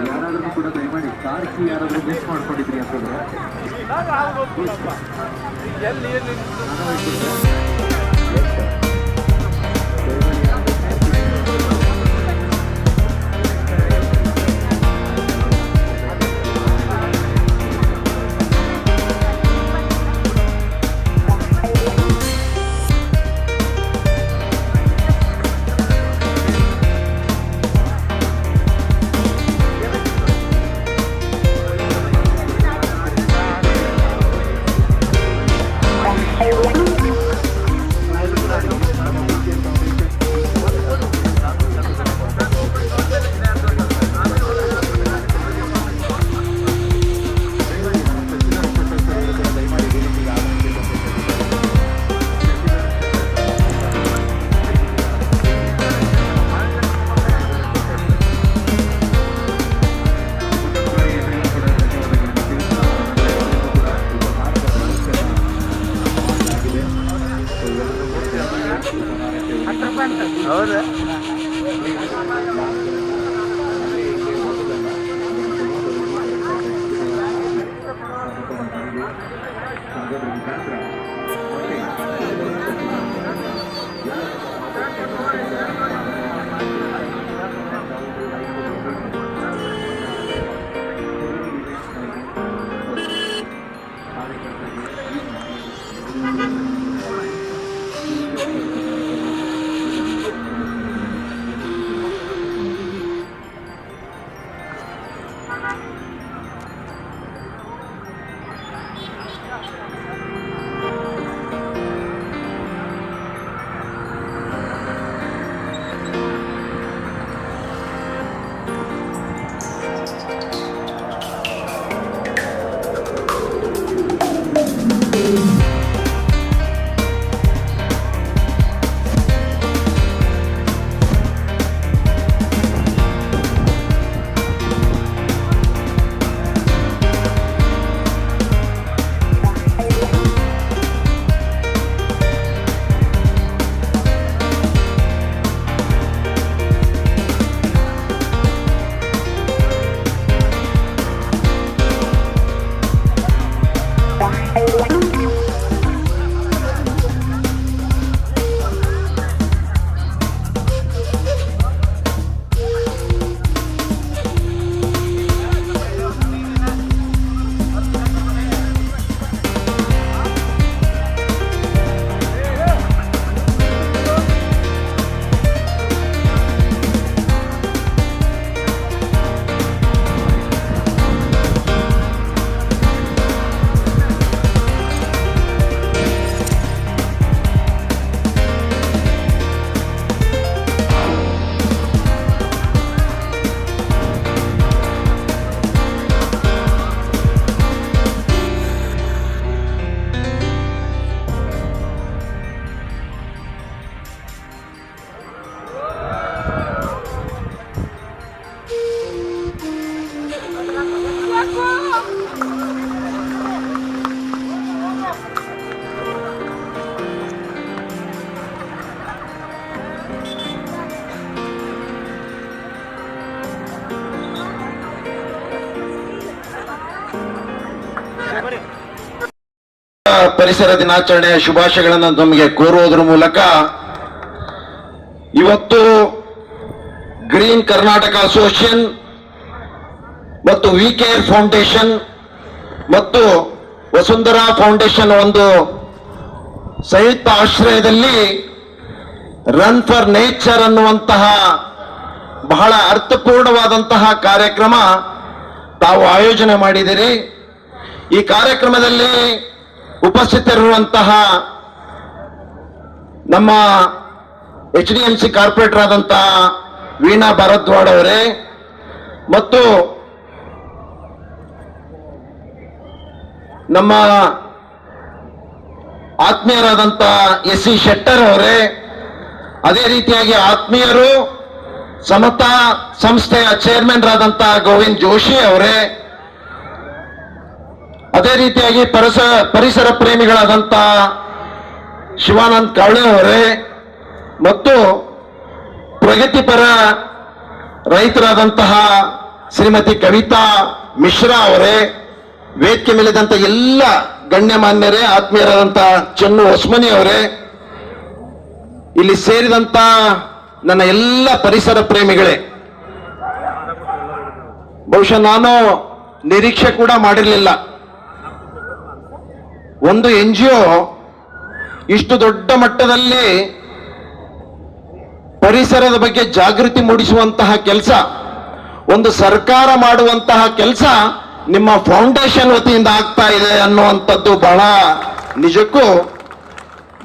ಯಾರಾದ್ರೂ ಕೂಡ ದಯಮಾಡಿ ಕಾರ್ ಕೀ ಯಾರಾದ್ರೂ ಮಿಸ್ ಮಾಡ್ಕೊಂಡಿದ್ರಿ ಅಂತಂದ್ರೆ ಹೌದಾ? ಪರಿಸರ ದಿನಾಚರಣೆಯ ಶುಭಾಶಯಗಳನ್ನು ನಮಗೆ ಕೋರುವುದರ ಮೂಲಕ ಇವತ್ತು ಗ್ರೀನ್ ಕರ್ನಾಟಕ ಅಸೋಸಿಯೇಷನ್ ಮತ್ತು ವಿ ಕೇರ್ ಫೌಂಡೇಶನ್ ಮತ್ತು ವಸುಂಧರಾ ಫೌಂಡೇಶನ್ ಒಂದು ಸಂಯುಕ್ತ ಆಶ್ರಯದಲ್ಲಿ ರನ್ ಫಾರ್ ನೇಚರ್ ಅನ್ನುವಂತಹ ಬಹಳ ಅರ್ಥಪೂರ್ಣವಾದಂತಹ ಕಾರ್ಯಕ್ರಮ ತಾವು ಆಯೋಜನೆ ಮಾಡಿದಿರಿ. ಈ ಕಾರ್ಯಕ್ರಮದಲ್ಲಿ ಉಪಸ್ಥಿತರಿರುವಂತಹ ನಮ್ಮ HDMC ಕಾರ್ಪೊರೇಟರ್ ಆದಂತಹ ವೀಣಾ ಭಾರದ್ವಾಡ್ ಅವರೇ ಮತ್ತು ನಮ್ಮ ಆತ್ಮೀಯರಾದಂಥ SC ಶೆಟ್ಟರ್ ಅವರೇ, ಅದೇ ರೀತಿಯಾಗಿ ಆತ್ಮೀಯರು ಸಮತಾ ಸಂಸ್ಥೆಯ ಚೇರ್ಮನ್ ರಾದಂತಹ ಗೋವಿಂದ್ ಜೋಶಿ ಅವರೇ, ಅದೇ ರೀತಿಯಾಗಿ ಪರಿಸರ ಪ್ರೇಮಿಗಳಾದಂತಹ ಶಿವಾನಂದ್ ಕಾವಳೆ ಅವರೇ ಮತ್ತು ಪ್ರಗತಿಪರ ರೈತರಾದಂತಹ ಶ್ರೀಮತಿ ಕವಿತಾ ಮಿಶ್ರಾ ಅವರೇ, ವೇದಿಕೆ ಮೇಲಿದಂತ ಎಲ್ಲ ಗಣ್ಯಮಾನ್ಯರೇ, ಆತ್ಮೀಯರಾದಂತಹ ಚನ್ನು ಹೊಸ್ಮನಿ ಅವರೇ, ಇಲ್ಲಿ ಸೇರಿದಂತ ನನ್ನ ಎಲ್ಲ ಪರಿಸರ ಪ್ರೇಮಿಗಳೇ, ಬಹುಶಃ ನಾನು ನಿರೀಕ್ಷೆ ಕೂಡ ಮಾಡಿರಲಿಲ್ಲ ಒಂದು NGO ಇಷ್ಟು ದೊಡ್ಡ ಮಟ್ಟದಲ್ಲಿ ಪರಿಸರದ ಬಗ್ಗೆ ಜಾಗೃತಿ ಮೂಡಿಸುವಂತಹ ಕೆಲಸ, ಒಂದು ಸರ್ಕಾರ ಮಾಡುವಂತಹ ಕೆಲಸ ನಿಮ್ಮ ಫೌಂಡೇಶನ್ ವತಿಯಿಂದ ಆಗ್ತಾ ಇದೆ ಅನ್ನುವಂಥದ್ದು ಬಹಳ ನಿಜಕ್ಕೂ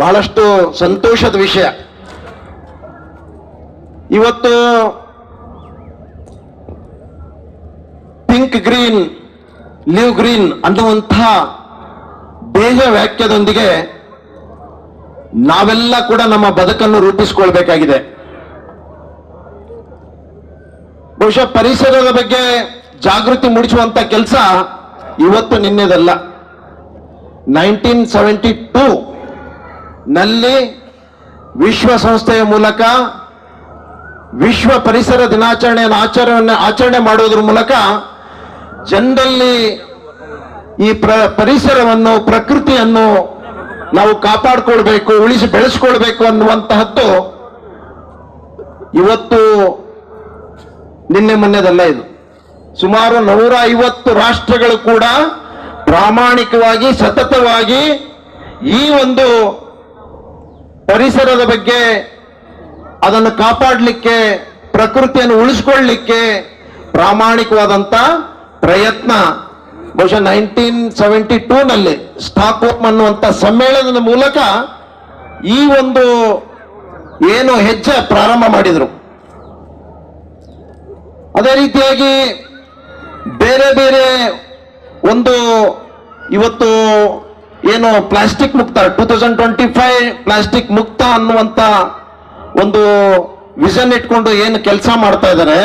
ಬಹಳಷ್ಟು ಸಂತೋಷದ ವಿಷಯ. ಇವತ್ತು ಥಿಂಕ್ ಗ್ರೀನ್ ಲಿವ್ ಗ್ರೀನ್ ಅನ್ನುವಂತಹ ದೇಹ ವಾಕ್ಯದೊಂದಿಗೆ ನಾವೆಲ್ಲ ಕೂಡ ನಮ್ಮ ಬದುಕನ್ನು ರೂಪಿಸಿಕೊಳ್ಬೇಕಾಗಿದೆ. ಬಹುಶಃ ಪರಿಸರದ ಬಗ್ಗೆ ಜಾಗೃತಿ ಮೂಡಿಸುವಂತ ಕೆಲಸ ಇವತ್ತು ನಿನ್ನೆದಲ್ಲ. 1972 ನಲ್ಲಿ ವಿಶ್ವಸಂಸ್ಥೆಯ ಮೂಲಕ ವಿಶ್ವ ಪರಿಸರ ದಿನಾಚರಣೆಯನ್ನು ಆಚರಣೆ ಮಾಡುವುದರ ಮೂಲಕ ಜನರಲ್ಲಿ ಈ ಪರಿಸರವನ್ನು, ಪ್ರಕೃತಿಯನ್ನು ನಾವು ಕಾಪಾಡಿಕೊಳ್ಬೇಕು, ಉಳಿಸಿ ಬೆಳೆಸ್ಕೊಳ್ಬೇಕು ಅನ್ನುವಂತಹದ್ದು ಇವತ್ತು ನಿನ್ನೆ ಮೊನ್ನೆದಲ್ಲ. ಇದು ಸುಮಾರು 150 ರಾಷ್ಟ್ರಗಳು ಕೂಡ ಪ್ರಾಮಾಣಿಕವಾಗಿ ಸತತವಾಗಿ ಈ ಒಂದು ಪರಿಸರದ ಬಗ್ಗೆ, ಅದನ್ನು ಕಾಪಾಡಲಿಕ್ಕೆ, ಪ್ರಕೃತಿಯನ್ನು ಉಳಿಸ್ಕೊಳ್ಳಲಿಕ್ಕೆ ಪ್ರಾಮಾಣಿಕವಾದಂತ ಪ್ರಯತ್ನ ಬಹುಶಃ 1972 ನಲ್ಲಿ ಸ್ಟಾಕ್ಹೋಮ್ ಅನ್ನುವಂಥ ಸಮ್ಮೇಳನದ ಮೂಲಕ ಈ ಒಂದು ಏನು ಹೆಜ್ಜೆ ಪ್ರಾರಂಭ ಮಾಡಿದ್ರು. ಅದೇ ರೀತಿಯಾಗಿ ಬೇರೆ ಬೇರೆ ಒಂದು ಇವತ್ತು ಏನು ಪ್ಲಾಸ್ಟಿಕ್ ಮುಕ್ತ 2025 ಪ್ಲಾಸ್ಟಿಕ್ ಮುಕ್ತ ಅನ್ನುವಂತ ಒಂದು ವಿಷನ್ ಇಟ್ಕೊಂಡು ಏನು ಕೆಲಸ ಮಾಡ್ತಾ ಇದ್ದಾರೆ.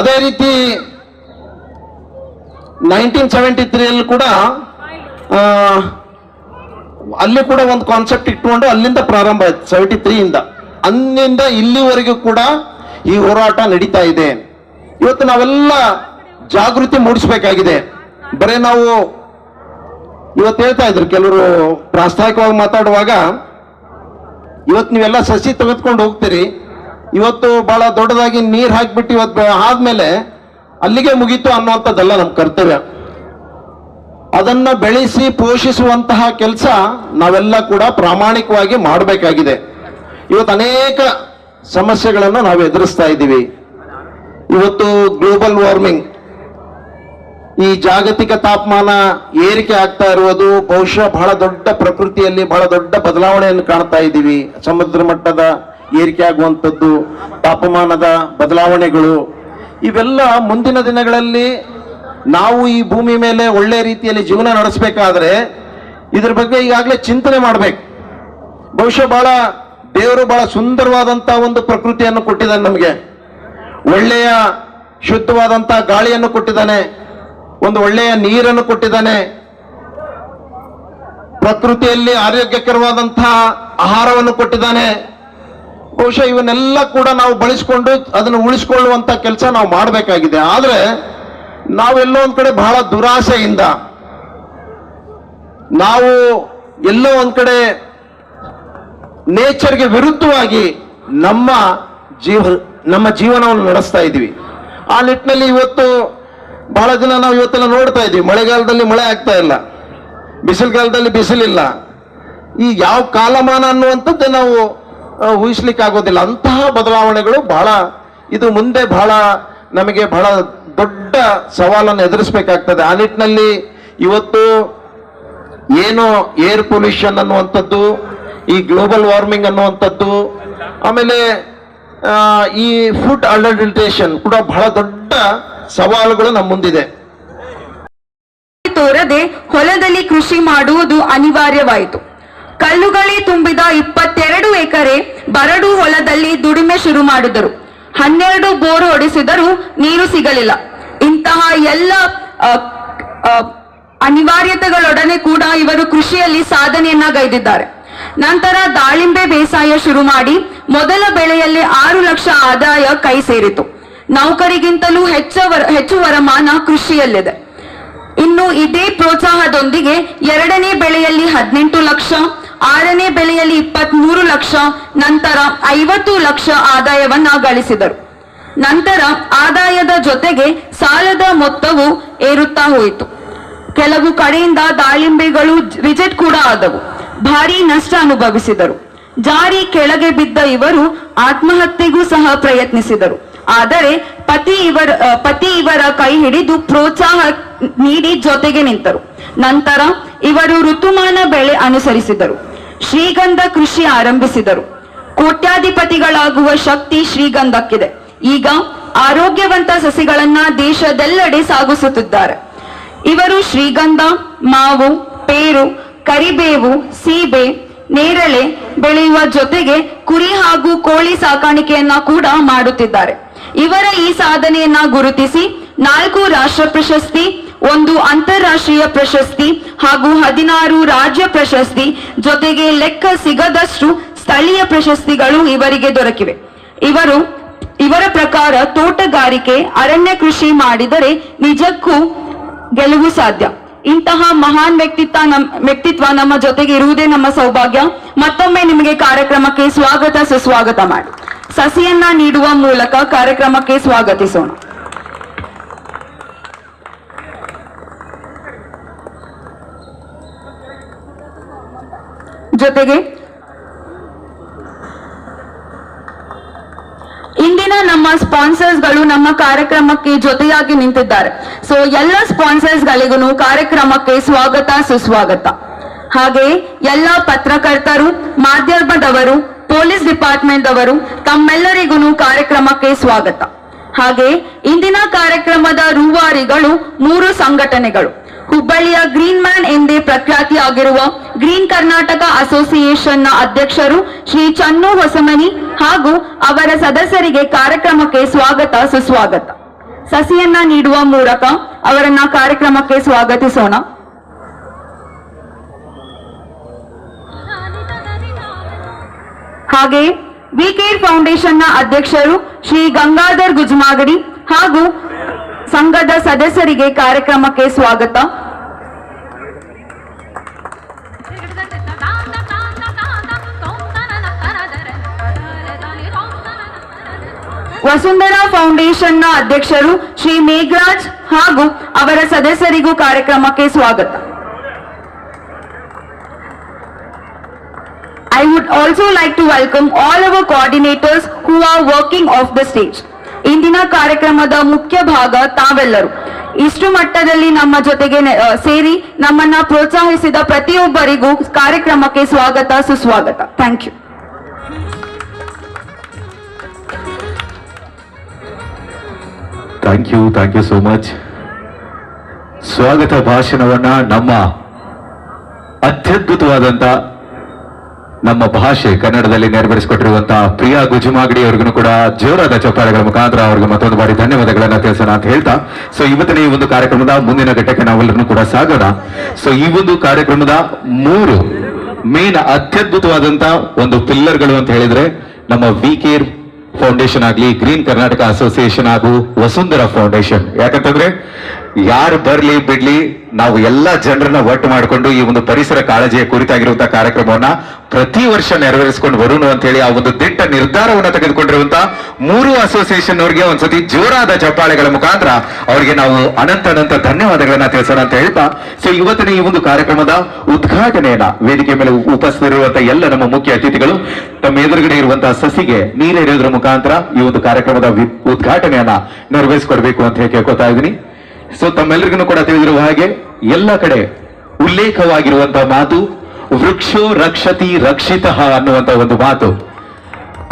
ಅದೇ ರೀತಿ 1973 ಕೂಡ ಅಲ್ಲಿ ಕೂಡ ಒಂದು ಕಾನ್ಸೆಪ್ಟ್ ಇಟ್ಕೊಂಡು ಅಲ್ಲಿಂದ ಪ್ರಾರಂಭ ಆಯ್ತು. 73 ಇಂದ ಅಂದಿನಿಂದ ಇಲ್ಲಿವರೆಗೂ ಕೂಡ ಈ ಹೋರಾಟ ನಡೀತಾ ಇದೆ. ಇವತ್ತು ನಾವೆಲ್ಲ ಜಾಗೃತಿ ಮೂಡಿಸಬೇಕಾಗಿದೆ. ಬರೇ ನಾವು ಇವತ್ತು ಹೇಳ್ತಾ ಇದ್ರು ಕೆಲವರು ಪ್ರಾಸ್ತಾವಿಕವಾಗಿ ಮಾತಾಡುವಾಗ, ಇವತ್ತು ನೀವೆಲ್ಲ ಸಸಿ ತೆಗೆದುಕೊಂಡು ಹೋಗ್ತೀರಿ, ಇವತ್ತು ಬಹಳ ದೊಡ್ಡದಾಗಿ ನೀರು ಹಾಕಿಬಿಟ್ಟು ಇವತ್ತು ಆದ್ಮೇಲೆ ಅಲ್ಲಿಗೆ ಮುಗೀತು ಅನ್ನುವಂಥದ್ದಲ್ಲ ನಮ್ಮ ಕರ್ತವ್ಯ. ಅದನ್ನ ಬೆಳೆಸಿ ಪೋಷಿಸುವಂತಹ ಕೆಲಸ ನಾವೆಲ್ಲ ಕೂಡ ಪ್ರಾಮಾಣಿಕವಾಗಿ ಮಾಡಬೇಕಾಗಿದೆ. ಇವತ್ತು ಅನೇಕ ಸಮಸ್ಯೆಗಳನ್ನು ನಾವು ಎದುರಿಸ್ತಾ ಇದ್ದೀವಿ. ಇವತ್ತು ಗ್ಲೋಬಲ್ ವಾರ್ಮಿಂಗ್, ಈ ಜಾಗತಿಕ ತಾಪಮಾನ ಏರಿಕೆ ಆಗ್ತಾ ಇರುವುದು ಬಹುಶಃ ಬಹಳ ದೊಡ್ಡ ಪ್ರಕೃತಿಯಲ್ಲಿ ಬಹಳ ದೊಡ್ಡ ಬದಲಾವಣೆಯನ್ನು ಕಾಣ್ತಾ ಇದ್ದೀವಿ. ಸಮುದ್ರ ಮಟ್ಟದ ಏರಿಕೆ ಆಗುವಂಥದ್ದು, ತಾಪಮಾನದ ಬದಲಾವಣೆಗಳು, ಇವೆಲ್ಲ ಮುಂದಿನ ದಿನಗಳಲ್ಲಿ ನಾವು ಈ ಭೂಮಿ ಮೇಲೆ ಒಳ್ಳೆ ರೀತಿಯಲ್ಲಿ ಜೀವನ ನಡೆಸಬೇಕಾದ್ರೆ ಇದ್ರ ಬಗ್ಗೆ ಈಗಾಗಲೇ ಚಿಂತನೆ ಮಾಡಬೇಕು. ಬಹುಶಃ ದೇವರು ಬಹಳ ಸುಂದರವಾದಂತಹ ಒಂದು ಪ್ರಕೃತಿಯನ್ನು ಕೊಟ್ಟಿದ್ದಾನೆ ನಮಗೆ. ಒಳ್ಳೆಯ ಶುದ್ಧವಾದಂತಹ ಗಾಳಿಯನ್ನು ಕೊಟ್ಟಿದ್ದಾನೆ, ಒಂದು ಒಳ್ಳೆಯ ನೀರನ್ನು ಕೊಟ್ಟಿದ್ದಾನೆ, ಪ್ರಕೃತಿಯಲ್ಲಿ ಆರೋಗ್ಯಕರವಾದಂತಹ ಆಹಾರವನ್ನು ಕೊಟ್ಟಿದ್ದಾನೆ. ಬಹುಶಃ ಇವನ್ನೆಲ್ಲ ಕೂಡ ನಾವು ಬಳಸಿಕೊಂಡು ಅದನ್ನು ಉಳಿಸಿಕೊಳ್ಳುವಂತ ಕೆಲಸ ನಾವು ಮಾಡಬೇಕಾಗಿದೆ. ಆದ್ರೆ ನಾವೆಲ್ಲೋ ಒಂದ್ ಕಡೆ ಬಹಳ ದುರಾಸೆಯಿಂದ ನಾವು ಎಲ್ಲೋ ಒಂದ್ ಕಡೆ ನೇಚರ್ಗೆ ವಿರುದ್ಧವಾಗಿ ನಮ್ಮ ಜೀವನವನ್ನು ನಡೆಸ್ತಾ ಇದ್ದೀವಿ. ಆ ನಿಟ್ಟಿನಲ್ಲಿ ಇವತ್ತು ಬಹಳ ದಿನ ನಾವು ಇವತ್ತೆಲ್ಲ ನೋಡ್ತಾ ಇದ್ದೀವಿ, ಮಳೆಗಾಲದಲ್ಲಿ ಮಳೆ ಆಗ್ತಾ ಇಲ್ಲ, ಬಿಸಿಲುಗಾಲದಲ್ಲಿ ಬಿಸಿಲಿಲ್ಲ. ಈ ಯಾವ ಕಾಲಮಾನ ಅನ್ನುವಂಥದ್ದು ನಾವು ಊಹಿಸ್ಲಿಕ್ಕೆ ಆಗೋದಿಲ್ಲ. ಅಂತಹ ಬದಲಾವಣೆಗಳು ಬಹಳ, ಇದು ಮುಂದೆ ಬಹಳ ನಮಗೆ ಬಹಳ ದೊಡ್ಡ ಸವಾಲನ್ನು ಎದುರಿಸಬೇಕಾಗ್ತದೆ. ಆ ನಿಟ್ಟಿನಲ್ಲಿ ಇವತ್ತು ಏನು ಏರ್ ಪೊಲ್ಯೂಷನ್ ಅನ್ನುವಂಥದ್ದು, ಈ ಗ್ಲೋಬಲ್ ವಾರ್ಮಿಂಗ್ ಅನ್ನುವಂಥದ್ದು, ಆಮೇಲೆ ಈ ಫುಡ್ ಅಡಲ್ಟ್ರೇಷನ್ ಕೂಡ ಬಹಳ ದೊಡ್ಡ ಸವಾಲುಗಳು ನಮ್ಮ ಮುಂದಿದೆ. ತೋರದೆ ಹೊಲದಲ್ಲಿ ಕೃಷಿ ಮಾಡುವುದು ಅನಿವಾರ್ಯವಾಯಿತು. ಕಲ್ಲುಗಳೇ ತುಂಬಿದ 22 ಎಕರೆ ಬರಡು ಹೊಲದಲ್ಲಿ ದುಡಿಮೆ ಶುರು ಮಾಡಿದರು. 12 ಬೋರು ಹೊಡೆಸಿದರೂ ನೀರು ಸಿಗಲಿಲ್ಲ. ಇಂತಹ ಎಲ್ಲ ಅನಿವಾರ್ಯತೆಗಳೊಡನೆ ಕೂಡ ಇವರು ಕೃಷಿಯಲ್ಲಿ ಸಾಧನೆಯನ್ನ ಗೈದಿದ್ದಾರೆ. ನಂತರ ದಾಳಿಂಬೆ ಬೇಸಾಯ ಶುರು ಮಾಡಿ ಮೊದಲ ಬೆಳೆಯಲ್ಲಿ 6 ಲಕ್ಷ ಆದಾಯ ಕೈ ಸೇರಿತು. ನೌಕರಿಗಿಂತಲೂ ಹೆಚ್ಚು ವರಮಾನ ಕೃಷಿಯಲ್ಲಿದೆ. ಇನ್ನು ಇದೇ ಪ್ರೋತ್ಸಾಹದೊಂದಿಗೆ 2ನೇ ಬೆಳೆಯಲ್ಲಿ 18 ಲಕ್ಷ, 6ನೇ ಬೆಳೆಯಲ್ಲಿ 23 ಲಕ್ಷ, ನಂತರ 50 ಲಕ್ಷ ಆದಾಯವನ್ನ ಗಳಿಸಿದರು. ನಂತರ ಆದಾಯದ ಜೊತೆಗೆ ಸಾಲದ ಮೊತ್ತವು ಏರುತ್ತಾ ಹೋಯಿತು. ಕೆಲವು ಕಡೆಯಿಂದ ದಾಳಿಂಬೆಗಳು ರಿಜೆಕ್ಟ್ ಕೂಡ ಆದವು. ಭಾರಿ ನಷ್ಟ ಅನುಭವಿಸಿದರು. ಜಾರಿ ಕೆಳಗೆ ಬಿದ್ದ ಇವರು ಆತ್ಮಹತ್ಯೆಗೂ ಸಹ ಪ್ರಯತ್ನಿಸಿದರು. ಆದರೆ ಪತಿ ಇವರ ಕೈ ಹಿಡಿದು ಪ್ರೋತ್ಸಾಹ ನೀಡಿ ಜೊತೆಗೆ ನಿಂತರು. ನಂತರ ಇವರು ಋತುಮಾನ ಬೆಳೆ ಅನುಸರಿಸಿದರು. ಶ್ರೀಗಂಧ ಕೃಷಿ ಆರಂಭಿಸಿದರು. ಕೋಟ್ಯಾಧಿಪತಿಗಳಾಗುವ ಶಕ್ತಿ ಶ್ರೀಗಂಧಕ್ಕಿದೆ. ಈಗ ಆರೋಗ್ಯವಂತ ಸಸಿಗಳನ್ನ ದೇಶದೆಲ್ಲೆಡೆ ಸಾಗಿಸುತ್ತಿದ್ದಾರೆ. ಇವರು ಶ್ರೀಗಂಧ, ಮಾವು, ಪೇರು, ಕರಿಬೇವು, ಸೀಬೆ, ನೇರಳೆ ಬೆಳೆಯುವ ಜೊತೆಗೆ ಕುರಿ ಹಾಗೂ ಕೋಳಿ ಸಾಕಾಣಿಕೆಯನ್ನ ಕೂಡ ಮಾಡುತ್ತಿದ್ದಾರೆ. ಇವರ ಈ ಸಾಧನೆಯನ್ನ ಗುರುತಿಸಿ 4 ರಾಷ್ಟ್ರ ಪ್ರಶಸ್ತಿ, 1 ಅಂತಾರಾಷ್ಟ್ರೀಯ ಪ್ರಶಸ್ತಿ ಹಾಗೂ 16 ರಾಜ್ಯ ಪ್ರಶಸ್ತಿ ಜೊತೆಗೆ ಲೆಕ್ಕ ಸಿಗದಷ್ಟು ಸ್ಥಳೀಯ ಪ್ರಶಸ್ತಿಗಳು ಇವರಿಗೆ ದೊರಕಿವೆ. ಇವರ ಪ್ರಕಾರ ತೋಟಗಾರಿಕೆ, ಅರಣ್ಯ ಕೃಷಿ ಮಾಡಿದರೆ ನಿಜಕ್ಕೂ ಗೆಲುವು ಸಾಧ್ಯ. ಇಂತಹ ಮಹಾನ್ ವ್ಯಕ್ತಿತ್ವ ನಮ್ಮ ಜೊತೆಗೆ ಇರುವುದೇ ನಮ್ಮ ಸೌಭಾಗ್ಯ. ಮತ್ತೊಮ್ಮೆ ನಿಮಗೆ ಕಾರ್ಯಕ್ರಮಕ್ಕೆ ಸ್ವಾಗತ ಸುಸ್ವಾಗತ ಮಾಡಿ ಸಸಿಯನ್ನ ನೀಡುವ ಮೂಲಕ ಕಾರ್ಯಕ್ರಮಕ್ಕೆ ಸ್ವಾಗತಿಸೋಣ. ಜೊತೆಗೆ ಇಂದಿನ ನಮ್ಮ ಸ್ಪಾನ್ಸರ್ಸ್ ಗಳು ನಮ್ಮ ಕಾರ್ಯಕ್ರಮಕ್ಕೆ ಜೊತೆಯಾಗಿ ನಿಂತಿದ್ದಾರೆ. ಸೊ ಎಲ್ಲ ಸ್ಪಾನ್ಸರ್ಸ್ ಗಳಿಗೂ ಕಾರ್ಯಕ್ರಮಕ್ಕೆ ಸ್ವಾಗತ ಸುಸ್ವಾಗತ. ಹಾಗೆ ಎಲ್ಲ ಪತ್ರಕರ್ತರು, ಮಾಧ್ಯಮದವರು, ಪೊಲೀಸ್ ಡಿಪಾರ್ಟ್ಮೆಂಟ್ ಅವರು ತಮ್ಮೆಲ್ಲರಿಗೂ ಕಾರ್ಯಕ್ರಮಕ್ಕೆ ಸ್ವಾಗತ. ಹಾಗೆ ಇಂದಿನ ಕಾರ್ಯಕ್ರಮದ ರೂವಾರಿಗಳು 3 ಸಂಘಟನೆಗಳು. ಹುಬ್ಬಳ್ಳಿಯ ಗ್ರೀನ್ ಮ್ಯಾನ್ ಎಂದೇ ಪ್ರಖ್ಯಾತಿಯಾಗಿರುವ ಗ್ರೀನ್ ಕರ್ನಾಟಕ ಅಸೋಸಿಯೇಷನ್ ನ ಅಧ್ಯಕ್ಷರು ಶ್ರೀ ಚನ್ನು ಹೊಸಮನಿ ಹಾಗೂ ಅವರ ಸದಸ್ಯರಿಗೆ ಕಾರ್ಯಕ್ರಮಕ್ಕೆ ಸ್ವಾಗತ ಸುಸ್ವಾಗತ. ಸಸಿಯನ್ನ ನೀಡುವ ಮೂಲಕ ಅವರನ್ನ ಕಾರ್ಯಕ್ರಮಕ್ಕೆ ಸ್ವಾಗತಿಸೋಣ. ಹಾಗೆ ವಿಕೇರ್ ಫೌಂಡೇಶನ್ ನ ಅಧ್ಯಕ್ಷರು ಶ್ರೀ ಗಂಗಾಧರ್ ಗುಜ್ಮಾಗಡಿ ಹಾಗೂ ಸಂಘದ ಸದಸ್ಯರಿಗೆ ಕಾರ್ಯಕ್ರಮಕ್ಕೆ ಸ್ವಾಗತ. ವಸುಂಧರಾ ಫೌಂಡೇಶನ್ ನ ಅಧ್ಯಕ್ಷರು ಶ್ರೀ ಮೇಘರಾಜ್ ಹಾಗೂ ಅವರ ಸದಸ್ಯರಿಗೂ ಕಾರ್ಯಕ್ರಮಕ್ಕೆ ಸ್ವಾಗತ. I would also like to welcome all our coordinators who are working off the stage. ಇಂದಿನ ಕಾರ್ಯಕ್ರಮದ ಮುಖ್ಯ ಭಾಗ ತಾವೆಲ್ಲರೂ. ಇಷ್ಟು ಮಟ್ಟದಲ್ಲಿ ನಮ್ಮ ಜೊತೆಗೆ ಸೇರಿ ನಮ್ಮನ್ನ ಪ್ರೋತ್ಸಾಹಿಸಿದ ಪ್ರತಿಯೊಬ್ಬರಿಗೂ ಕಾರ್ಯಕ್ರಮಕ್ಕೆ ಸ್ವಾಗತ ಸುಸ್ವಾಗತ. Thank you. Thank you so much. ಸ್ವಾಗತ ಭಾಷಣವನ್ನ ನಮ್ಮ ಅತ್ಯದ್ಭುತವಾದಂತ ನಮ್ಮ ಭಾಷೆ ಕನ್ನಡದಲ್ಲಿ ನೆರವೇರಿಸಿಕೊಟ್ಟಿರುವಂತಹ ಪ್ರಿಯಾ ಗುಜಮಾಗಡಿ ಅವ್ರಿಗೂ ಕೂಡ ಜೋರಾದ ಚಪ್ಪಾಳೆಗಳ ಮುಖಾಂತರ ಅವ್ರಿಗೆ ಮತ್ತೊಂದು ಬಾರಿ ಧನ್ಯವಾದಗಳನ್ನ ತಿಳಿಸೋಣ ಅಂತ ಹೇಳ್ತಾ, ಸೊ ಇವತ್ತಿನ ಈ ಒಂದು ಕಾರ್ಯಕ್ರಮದ ಮುಂದಿನ ಘಟ್ಟಕ್ಕೆ ನಾವೆಲ್ಲರೂ ಕೂಡ ಸಾಗೋಣ. ಸೊ ಈ ಒಂದು ಕಾರ್ಯಕ್ರಮದ 3 ಮೇನ್ ಅತ್ಯದ್ಭುತವಾದಂತ ಒಂದು ಪಿಲ್ಲರ್ಗಳು ಅಂತ ಹೇಳಿದ್ರೆ ನಮ್ಮ ವಿಕೇರ್ ಫೌಂಡೇಶನ್ ಆಗ್ಲಿ, ಗ್ರೀನ್ ಕರ್ನಾಟಕ ಅಸೋಸಿಯೇಷನ್ ಹಾಗೂ ವಸುಂಧರಾ ಫೌಂಡೇಶನ್. ಯಾಕಂತಂದ್ರೆ ಯಾರು ಬರ್ಲಿ ಬಿಡ್ಲಿ ನಾವು ಎಲ್ಲ ಜನರನ್ನ ಒಟ್ಟು ಮಾಡಿಕೊಂಡು ಈ ಒಂದು ಪರಿಸರ ಕಾಳಜಿಯ ಕುರಿತಾಗಿರುವಂತಹ ಕಾರ್ಯಕ್ರಮವನ್ನ ಪ್ರತಿ ವರ್ಷ ನೆರವೇರಿಸಿಕೊಂಡು ಬರೋಣ ಅಂತ ಹೇಳಿ ಆ ಒಂದು ದಿಟ್ಟ ನಿರ್ಧಾರವನ್ನ ತೆಗೆದುಕೊಂಡಿರುವಂತಹ 3 ಅಸೋಸಿಯೇಷನ್ ಅವರಿಗೆ ಒಂದ್ಸತಿ ಜೋರಾದ ಚಪ್ಪಾಳೆಗಳ ಮುಖಾಂತರ ಅವರಿಗೆ ನಾವು ಅನಂತ ಧನ್ಯವಾದಗಳನ್ನ ತಿಳಿಸೋಣ ಅಂತ ಹೇಳ್ತಾ, ಸೊ ಇವತ್ತಿನ ಈ ಒಂದು ಕಾರ್ಯಕ್ರಮದ ಉದ್ಘಾಟನೆಯನ್ನ ವೇದಿಕೆ ಮೇಲೆ ಉಪಸ್ಥಿತರಿರುವಂತಹ ಎಲ್ಲ ನಮ್ಮ ಮುಖ್ಯ ಅತಿಥಿಗಳು ತಮ್ಮ ಎದುರುಗಡೆ ಇರುವಂತಹ ಸಸಿಗೆ ನೀರೇರಿಯೋದ್ರ ಮುಖಾಂತರ ಈ ಒಂದು ಕಾರ್ಯಕ್ರಮದ ಉದ್ಘಾಟನೆಯನ್ನ ನೆರವೇರಿಸಿಕೊಡ್ಬೇಕು ಅಂತ ಹೇಳಿ ಕೇಳ್ಕೊತಾ ಇದ್ದೀನಿ. ಸೊ ತಮ್ಮೆಲ್ಲರಿಗೂ ಕೂಡ ತಿಳಿದಿರುವ ಹಾಗೆ ಎಲ್ಲ ಕಡೆ ಉಲ್ಲೇಖವಾಗಿರುವಂತಹ ಮಾತು ವೃಕ್ಷೋ ರಕ್ಷತಿ ರಕ್ಷಿತಃ ಅನ್ನುವಂತ ಒಂದು ಮಾತು.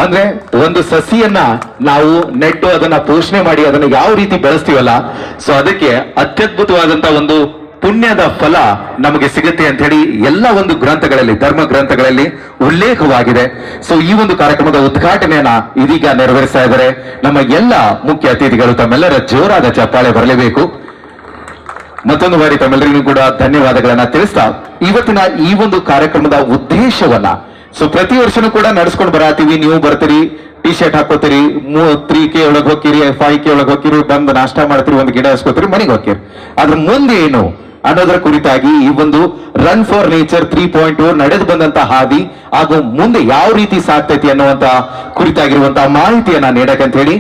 ಅಂದ್ರೆ ಒಂದು ಸಸಿಯನ್ನ ನಾವು ನೆಟ್ಟು ಅದನ್ನ ಪೋಷಣೆ ಮಾಡಿ ಅದನ್ನ ಯಾವ ರೀತಿ ಬೆಳೆಸ್ತೀವಲ್ಲ, ಸೊ ಅದಕ್ಕೆ ಅತ್ಯದ್ಭುತವಾದಂತಹ ಒಂದು ಪುಣ್ಯದ ಫಲ ನಮಗೆ ಸಿಗುತ್ತೆ ಅಂತ ಹೇಳಿ ಎಲ್ಲ ಒಂದು ಗ್ರಂಥಗಳಲ್ಲಿ, ಧರ್ಮ ಗ್ರಂಥಗಳಲ್ಲಿ ಉಲ್ಲೇಖವಾಗಿದೆ. ಸೊ ಈ ಒಂದು ಕಾರ್ಯಕ್ರಮದ ಉದ್ಘಾಟನೆಯನ್ನ ಇದೀಗ ನೆರವೇರಿಸ್ತಾ ಇದ್ದಾರೆ ನಮ್ಮ ಎಲ್ಲ ಮುಖ್ಯ ಅತಿಥಿಗಳು. ತಮ್ಮೆಲ್ಲರ ಜೋರಾದ ಚಪ್ಪಾಳೆ ಬರಲೇಬೇಕು. ಮತ್ತೊಂದು ಬಾರಿ ತಮ್ಮೆಲ್ಲರಿಗೂ ಕೂಡ ಧನ್ಯವಾದಗಳನ್ನ ತಿಳಿಸ್ತಾ, ಇವತ್ತಿನ ಈ ಒಂದು ಕಾರ್ಯಕ್ರಮದ ಉದ್ದೇಶವನ್ನ ಸೊ ಪ್ರತಿ ವರ್ಷನೂ ಕೂಡ ನಡೆಸ್ಕೊಂಡು ಬರಾತೀವಿ. ನೀವು ಬರ್ತೀರಿ, ಟಿ ಶರ್ಟ್ ಹಾಕೋತೀರಿ, 3K ಒಳಗೆ ಹೋಗ್ತೀರಿ, 5K ಒಳಗೆ ಹೋಗ್ತೀರಿ, ಬಂದು ನಾಷ್ಟ ಮಾಡ್ತೀರಿ, ಒಂದು ಗಿಡ ಹಸ್ಕೋತೀರಿ, ಮನೆಗೆ ಹೋಗ್ತೀರಿ. ಅದ್ರ ಮುಂದೆ ಏನು ಅನ್ನೋದರ ಕುರಿತಾಗಿ ಈ ಒಂದು ರನ್ ಫಾರ್ ನೇಚರ್ 3.0 ನಡೆದು ಬಂದಂತ ಹಾದಿ ಹಾಗೂ ಮುಂದೆ ಯಾವ ರೀತಿ ಸಾಗ್ತೈತಿ ಅನ್ನುವಂತ ಕುರಿತಾಗಿರುವಂತಹ ಮಾಹಿತಿಯನ್ನ ನೀಡಕಂತ ಹೇಳಿ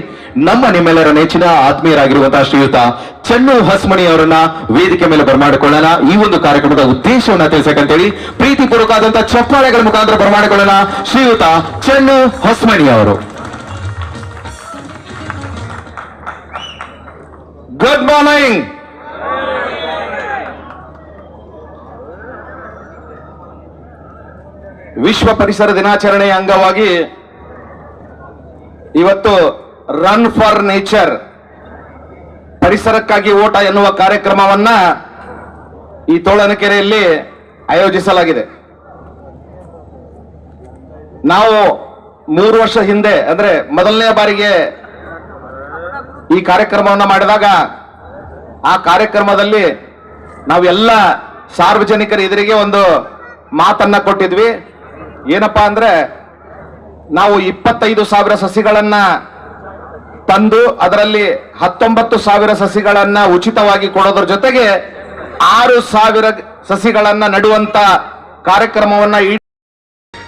ನಮ್ಮ ನಿಮ್ಮೆಲ್ಲರ ನೆಚ್ಚಿನ ಆತ್ಮೀಯರಾಗಿರುವಂತಹ ಶ್ರೀಯುತ ಚನ್ನು ಹೊಸ್ಮಣಿ ಅವರನ್ನ ವೇದಿಕೆ ಮೇಲೆ ಬರಮಾಡಿಕೊಳ್ಳೋಣ. ಈ ಒಂದು ಕಾರ್ಯಕ್ರಮದ ಉದ್ದೇಶವನ್ನ ತಿಳಿಸಕಂತೇಳಿ ಪ್ರೀತಿಪೂರ್ವಕವಾದಂತಹ ಚಪ್ಪಾಳೆಗಳ ಮುಖಾಂತರ ಬರಮಾಡಿಕೊಳ್ಳೋಣ ಶ್ರೀಯುತ ಚನ್ನು ಹೊಸ್ಮಣಿ ಅವರು. Good morning. ವಿಶ್ವ ಪರಿಸರ ದಿನಾಚರಣೆಯ ಅಂಗವಾಗಿ ಇವತ್ತು ರನ್ ಫಾರ್ ನೇಚರ್, ಪರಿಸರಕ್ಕಾಗಿ ಓಟ ಎನ್ನುವ ಕಾರ್ಯಕ್ರಮವನ್ನ ಈ ತೋಳನಕೆರೆಯಲ್ಲಿ ಆಯೋಜಿಸಲಾಗಿದೆ. ನಾವು 3 ವರ್ಷ ಹಿಂದೆ ಅಂದ್ರೆ ಮೊದಲನೇ ಬಾರಿಗೆ ಈ ಕಾರ್ಯಕ್ರಮವನ್ನು ಮಾಡಿದಾಗ ಆ ಕಾರ್ಯಕ್ರಮದಲ್ಲಿ ನಾವೆಲ್ಲ ಸಾರ್ವಜನಿಕರ ಎದುರಿಗೆ ಒಂದು ಮಾತನ್ನ ಕೊಟ್ಟಿದ್ವಿ. ಏನಪ್ಪಾ ಅಂದ್ರೆ, ನಾವು 25,000 ಸಸಿಗಳನ್ನ ತಂದು ಅದರಲ್ಲಿ 19,000 ಸಸಿಗಳನ್ನ ಉಚಿತವಾಗಿ ಕೊಡೋದ್ರ ಜೊತೆಗೆ 6,000 ಸಸಿಗಳನ್ನ ನೆಡುವಂತ ಕಾರ್ಯಕ್ರಮವನ್ನ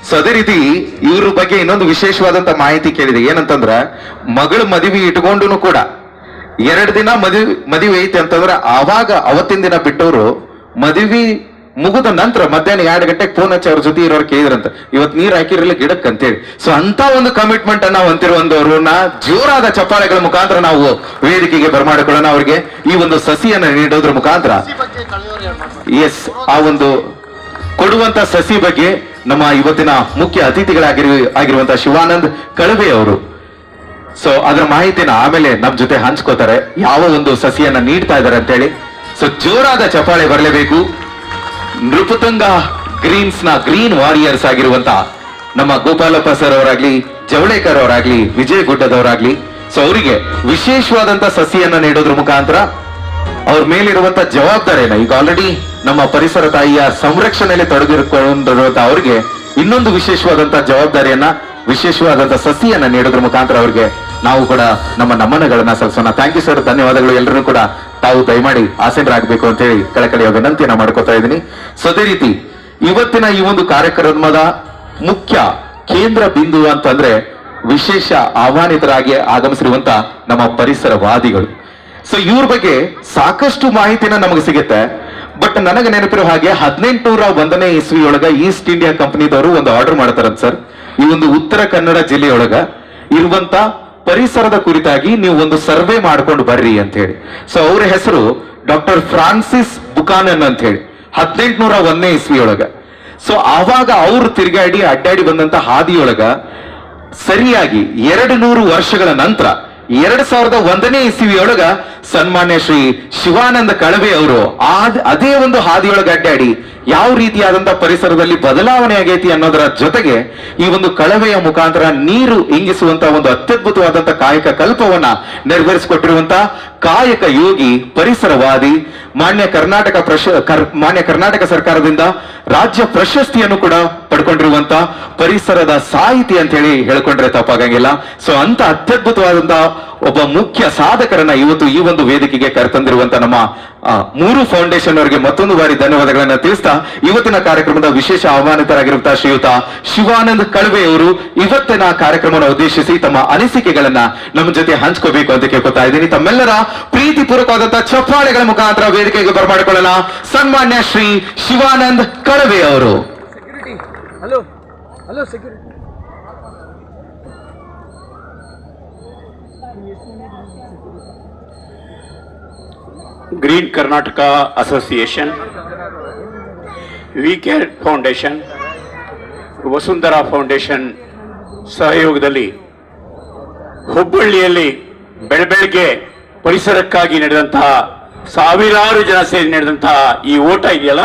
ಸೊ ಅದೇ ರೀತಿ ಇವ್ರ ಬಗ್ಗೆ ಇನ್ನೊಂದು ವಿಶೇಷವಾದಂತ ಮಾಹಿತಿ ಕೇಳಿದೆ. ಏನಂತಂದ್ರ, ಮಗಳ ಮದುವೆ ಇಟ್ಕೊಂಡು ಕೂಡ 2 ದಿನ ಮದುವೆ ಐತಿ ಅಂತಂದ್ರೆ ಅವತ್ತಿನ ದಿನ ಬಿಟ್ಟವರು ಮದುವೆ ಮುಗಿದ ನಂತರ ಮಧ್ಯಾಹ್ನ 2 ಗಂಟೆಗೆ ಫೋನ್ ಹಚ್ಚಿ ಅವ್ರ ಜೊತೆ ಇರೋರು ಕೇಳಿದ್ರಂತ, ಇವತ್ತು ನೀರ್ ಹಾಕಿರಲಿಲ್ಲ ಗಿಡಕ್ಕೆ ಅಂತೇಳಿ. ಸೊ ಅಂತ ಒಂದು ಕಮಿಟ್ಮೆಂಟ್ ಅನ್ನ ಹೊಂದಿರುವಂತವ್ರನ್ನ ಜೋರಾದ ಚಪ್ಪಾಳೆಗಳ ಮುಖಾಂತರ ನಾವು ವೇದಿಕೆಗೆ ಬರಮಾಡಿಕೊಳ್ಳೋಣ. ಅವರಿಗೆ ಈ ಒಂದು ಸಸಿಯನ್ನ ನೀಡೋದ್ರ ಮುಖಾಂತರ ಎಸ್ ಆ ಒಂದು ಕೊಡುವಂತ ಸಸಿ ಬಗ್ಗೆ ನಮ್ಮ ಇವತ್ತಿನ ಮುಖ್ಯ ಅತಿಥಿಗಳಾಗಿರುವಂತಹ ಶಿವಾನಂದ್ ಕಳವೆ ಅವರು ಸೊ ಅದರ ಮಾಹಿತಿನ ಆಮೇಲೆ ನಮ್ ಜೊತೆ ಹಂಚ್ಕೋತಾರೆ, ಯಾವ ಒಂದು ಸಸಿಯನ್ನ ನೀಡ್ತಾ ಇದ್ದಾರೆ ಅಂತೇಳಿ. ಸೊ ಜೋರಾದ ಚಪ್ಪಾಳೆ ಬರಲೇಬೇಕು. ನೃಪತುಂಗ ಗ್ರೀನ್ಸ್ ನ ಗ್ರೀನ್ ವಾರಿಯರ್ಸ್ ಆಗಿರುವಂತ ನಮ್ಮ ಗೋಪಾಲಪ್ಪ ಸರ್ ಅವರಾಗ್ಲಿ, ಜವಳೇಕರ್ ಅವರಾಗ್ಲಿ, ವಿಜಯ್ ಗುಡ್ಡದವರಾಗ್ಲಿ, ಸೊ ಅವರಿಗೆ ವಿಶೇಷವಾದಂತ ಸಸಿಯನ್ನ ನೀಡೋದ್ರ ಮುಖಾಂತರ ಅವ್ರ ಮೇಲಿರುವಂತ ಜವಾಬ್ದಾರಿಯನ್ನ, ಈಗ ಆಲ್ರೆಡಿ ನಮ್ಮ ಪರಿಸರ ತಾಯಿಯ ಸಂರಕ್ಷಣೆಯಲ್ಲಿ ತೊಡಗಿರುವಂತ ಅವ್ರಿಗೆ ಇನ್ನೊಂದು ವಿಶೇಷವಾದಂತ ಜವಾಬ್ದಾರಿಯನ್ನ, ವಿಶೇಷವಾದಂತ ಸಸಿಯನ್ನ ನೀಡೋದ್ರ ಮುಖಾಂತರ ಅವ್ರಿಗೆ ನಾವು ಕೂಡ ನಮ್ಮ ನಮನಗಳನ್ನ ಸಲ್ಲಿಸೋಣ. ಥ್ಯಾಂಕ್ ಯು ಸರ್, ಧನ್ಯವಾದಗಳು. ಎಲ್ಲರೂ ಕೂಡ ತಾವು ದಯಮಾಡಿ ಆಸೀನರಾಗಬೇಕು ಅಂತ ಹೇಳಿ ಕಳಕಳಿಯ ವಿನಂತಿಯನ್ನ ಮಾಡ್ಕೋತಾ ಇದ್ದೀನಿ. ಸೊ ಅದೇ ರೀತಿ ಇವತ್ತಿನ ಈ ಒಂದು ಕಾರ್ಯಕ್ರಮದ ಮುಖ್ಯ ಕೇಂದ್ರ ಬಿಂದು ಅಂತಂದ್ರೆ ವಿಶೇಷ ಆಹ್ವಾನಿತರಾಗಿ ಆಗಮಿಸಿರುವಂತ ನಮ್ಮ ಪರಿಸರವಾದಿಗಳು. ಸೊ ಇವ್ರ ಬಗ್ಗೆ ಸಾಕಷ್ಟು ಮಾಹಿತಿನ ನಮಗೆ ಸಿಗುತ್ತೆ. ಬಟ್ ನನಗೆ ನೆನಪಿರೋ ಹಾಗೆ 1801ನೇ ಇಸ್ವಿಯೊಳಗ ಈಸ್ಟ್ ಇಂಡಿಯಾ ಕಂಪನಿದವರು ಒಂದು ಆರ್ಡರ್ ಮಾಡ್ತಾರಂತ ಸರ್, ಈ ಒಂದು ಉತ್ತರ ಕನ್ನಡ ಜಿಲ್ಲೆಯೊಳಗ ಇರುವಂತ ಪರಿಸರದ ಕುರಿತಾಗಿ ನೀವು ಒಂದು ಸರ್ವೆ ಮಾಡ್ಕೊಂಡು ಬರ್ರಿ ಅಂತ ಹೇಳಿ. ಸೊ ಅವರ ಹೆಸರು ಡಾಕ್ಟರ್ ಫ್ರಾನ್ಸಿಸ್ ಬುಕಾನನ್ ಅಂತ ಹೇಳಿ 1801ನೇ ಇಸ್ವಿಯೊಳಗ. ಸೊ ಆವಾಗ ಅವ್ರು ತಿರುಗಾಡಿ ಅಡ್ಡಾಡಿ ಬಂದಂತ ಹಾದಿಯೊಳಗ ಸರಿಯಾಗಿ 200 ವರ್ಷಗಳ ನಂತರ 2001ನೇ ಇಸ್ವಿಯೊಳಗ ಸನ್ಮಾನ್ಯ ಶ್ರೀ ಶಿವಾನಂದ ಕಳವೆ ಅವರು ಅದೇ ಒಂದು ಹಾದಿಯೊಳಗೆ ಅಡ್ಡಾಡಿ ಯಾವ ರೀತಿಯಾದಂತ ಪರಿಸರದಲ್ಲಿ ಬದಲಾವಣೆ ಆಗೈತಿ ಅನ್ನೋದರ ಜೊತೆಗೆ ಈ ಒಂದು ಕಳವೆಯ ಮುಖಾಂತರ ನೀರು ಇಂಗಿಸುವಂತ ಒಂದು ಅತ್ಯದ್ಭುತವಾದಂತ ಕಾಯಕ ಕಲ್ಪವನ್ನ ನೆರವೇರಿಸಿಕೊಟ್ಟಿರುವಂತ ಕಾಯಕ ಯೋಗಿ, ಪರಿಸರವಾದಿ, ಮಾನ್ಯ ಕರ್ನಾಟಕ ಸರ್ಕಾರದಿಂದ ರಾಜ್ಯ ಪ್ರಶಸ್ತಿಯನ್ನು ಕೂಡ ಪಡ್ಕೊಂಡಿರುವಂತ ಪರಿಸರದ ಸಾಹಿತಿ ಅಂತ ಹೇಳಿ ಹೇಳ್ಕೊಂಡ್ರೆ ತಪ್ಪಾಗಂಗಿಲ್ಲ. ಸೊ ಅಂತ ಅತ್ಯದ್ಭುತವಾದಂತ ಒಬ್ಬ ಮುಖ್ಯ ಸಾಧಕರನ್ನ ಇವತ್ತು ಈ ಒಂದು ವೇದಿಕೆಗೆ ಕರೆತಂದಿರುವಂತ ನಮ್ಮ 3 ಫೌಂಡೇಶನ್ ಅವರಿಗೆ ಮತ್ತೊಂದು ಬಾರಿ ಧನ್ಯವಾದಗಳನ್ನ ತಿಳಿಸ್ತಾ ಇವತ್ತಿನ ಕಾರ್ಯಕ್ರಮದ ವಿಶೇಷ ಆಹ್ವಾನಿತರಾಗಿರುವಂತಹ ಶ್ರೀಯುತ ಶಿವಾನಂದ್ ಕಳವೆ ಅವರು ಇವತ್ತಿನ ಕಾರ್ಯಕ್ರಮವನ್ನು ಉದ್ದೇಶಿಸಿ ತಮ್ಮ ಅನಿಸಿಕೆಗಳನ್ನ ನಮ್ಮ ಜೊತೆ ಹಂಚ್ಕೋಬೇಕು ಅಂತ ಕೇಳ್ಕೊತಾ ಇದ್ದೀನಿ. ತಮ್ಮೆಲ್ಲರ ಪ್ರೀತಿಪೂರ್ವಕವಾದಂತಹ ಚಪ್ಪಾಳೆಗಳ ಮುಖಾಂತರ ವೇದಿಕೆಗೆ ಬರಮಾಡಿಕೊಳ್ಳೋಣ ಸನ್ಮಾನ್ಯ ಶ್ರೀ ಶಿವಾನಂದ್ ಕಳವೆ ಅವರು. Hello hello security. Green Karnataka association, we care foundation, Vasundhara foundation ಸಹಯೋಗದಲ್ಲಿ ಹುಬ್ಬಳ್ಳಿಯಲ್ಲಿ ಬೆಳಬೆಳಗ್ಗೆ ಪರಿಸರಕ್ಕಾಗಿ ನಡೆದಂತಹ ಸಾವಿರಾರು ಜನ ಸೇರಿ ನಡೆದಂತಹ ಈ ಓಟ ಇದೆಯಲ್ಲ,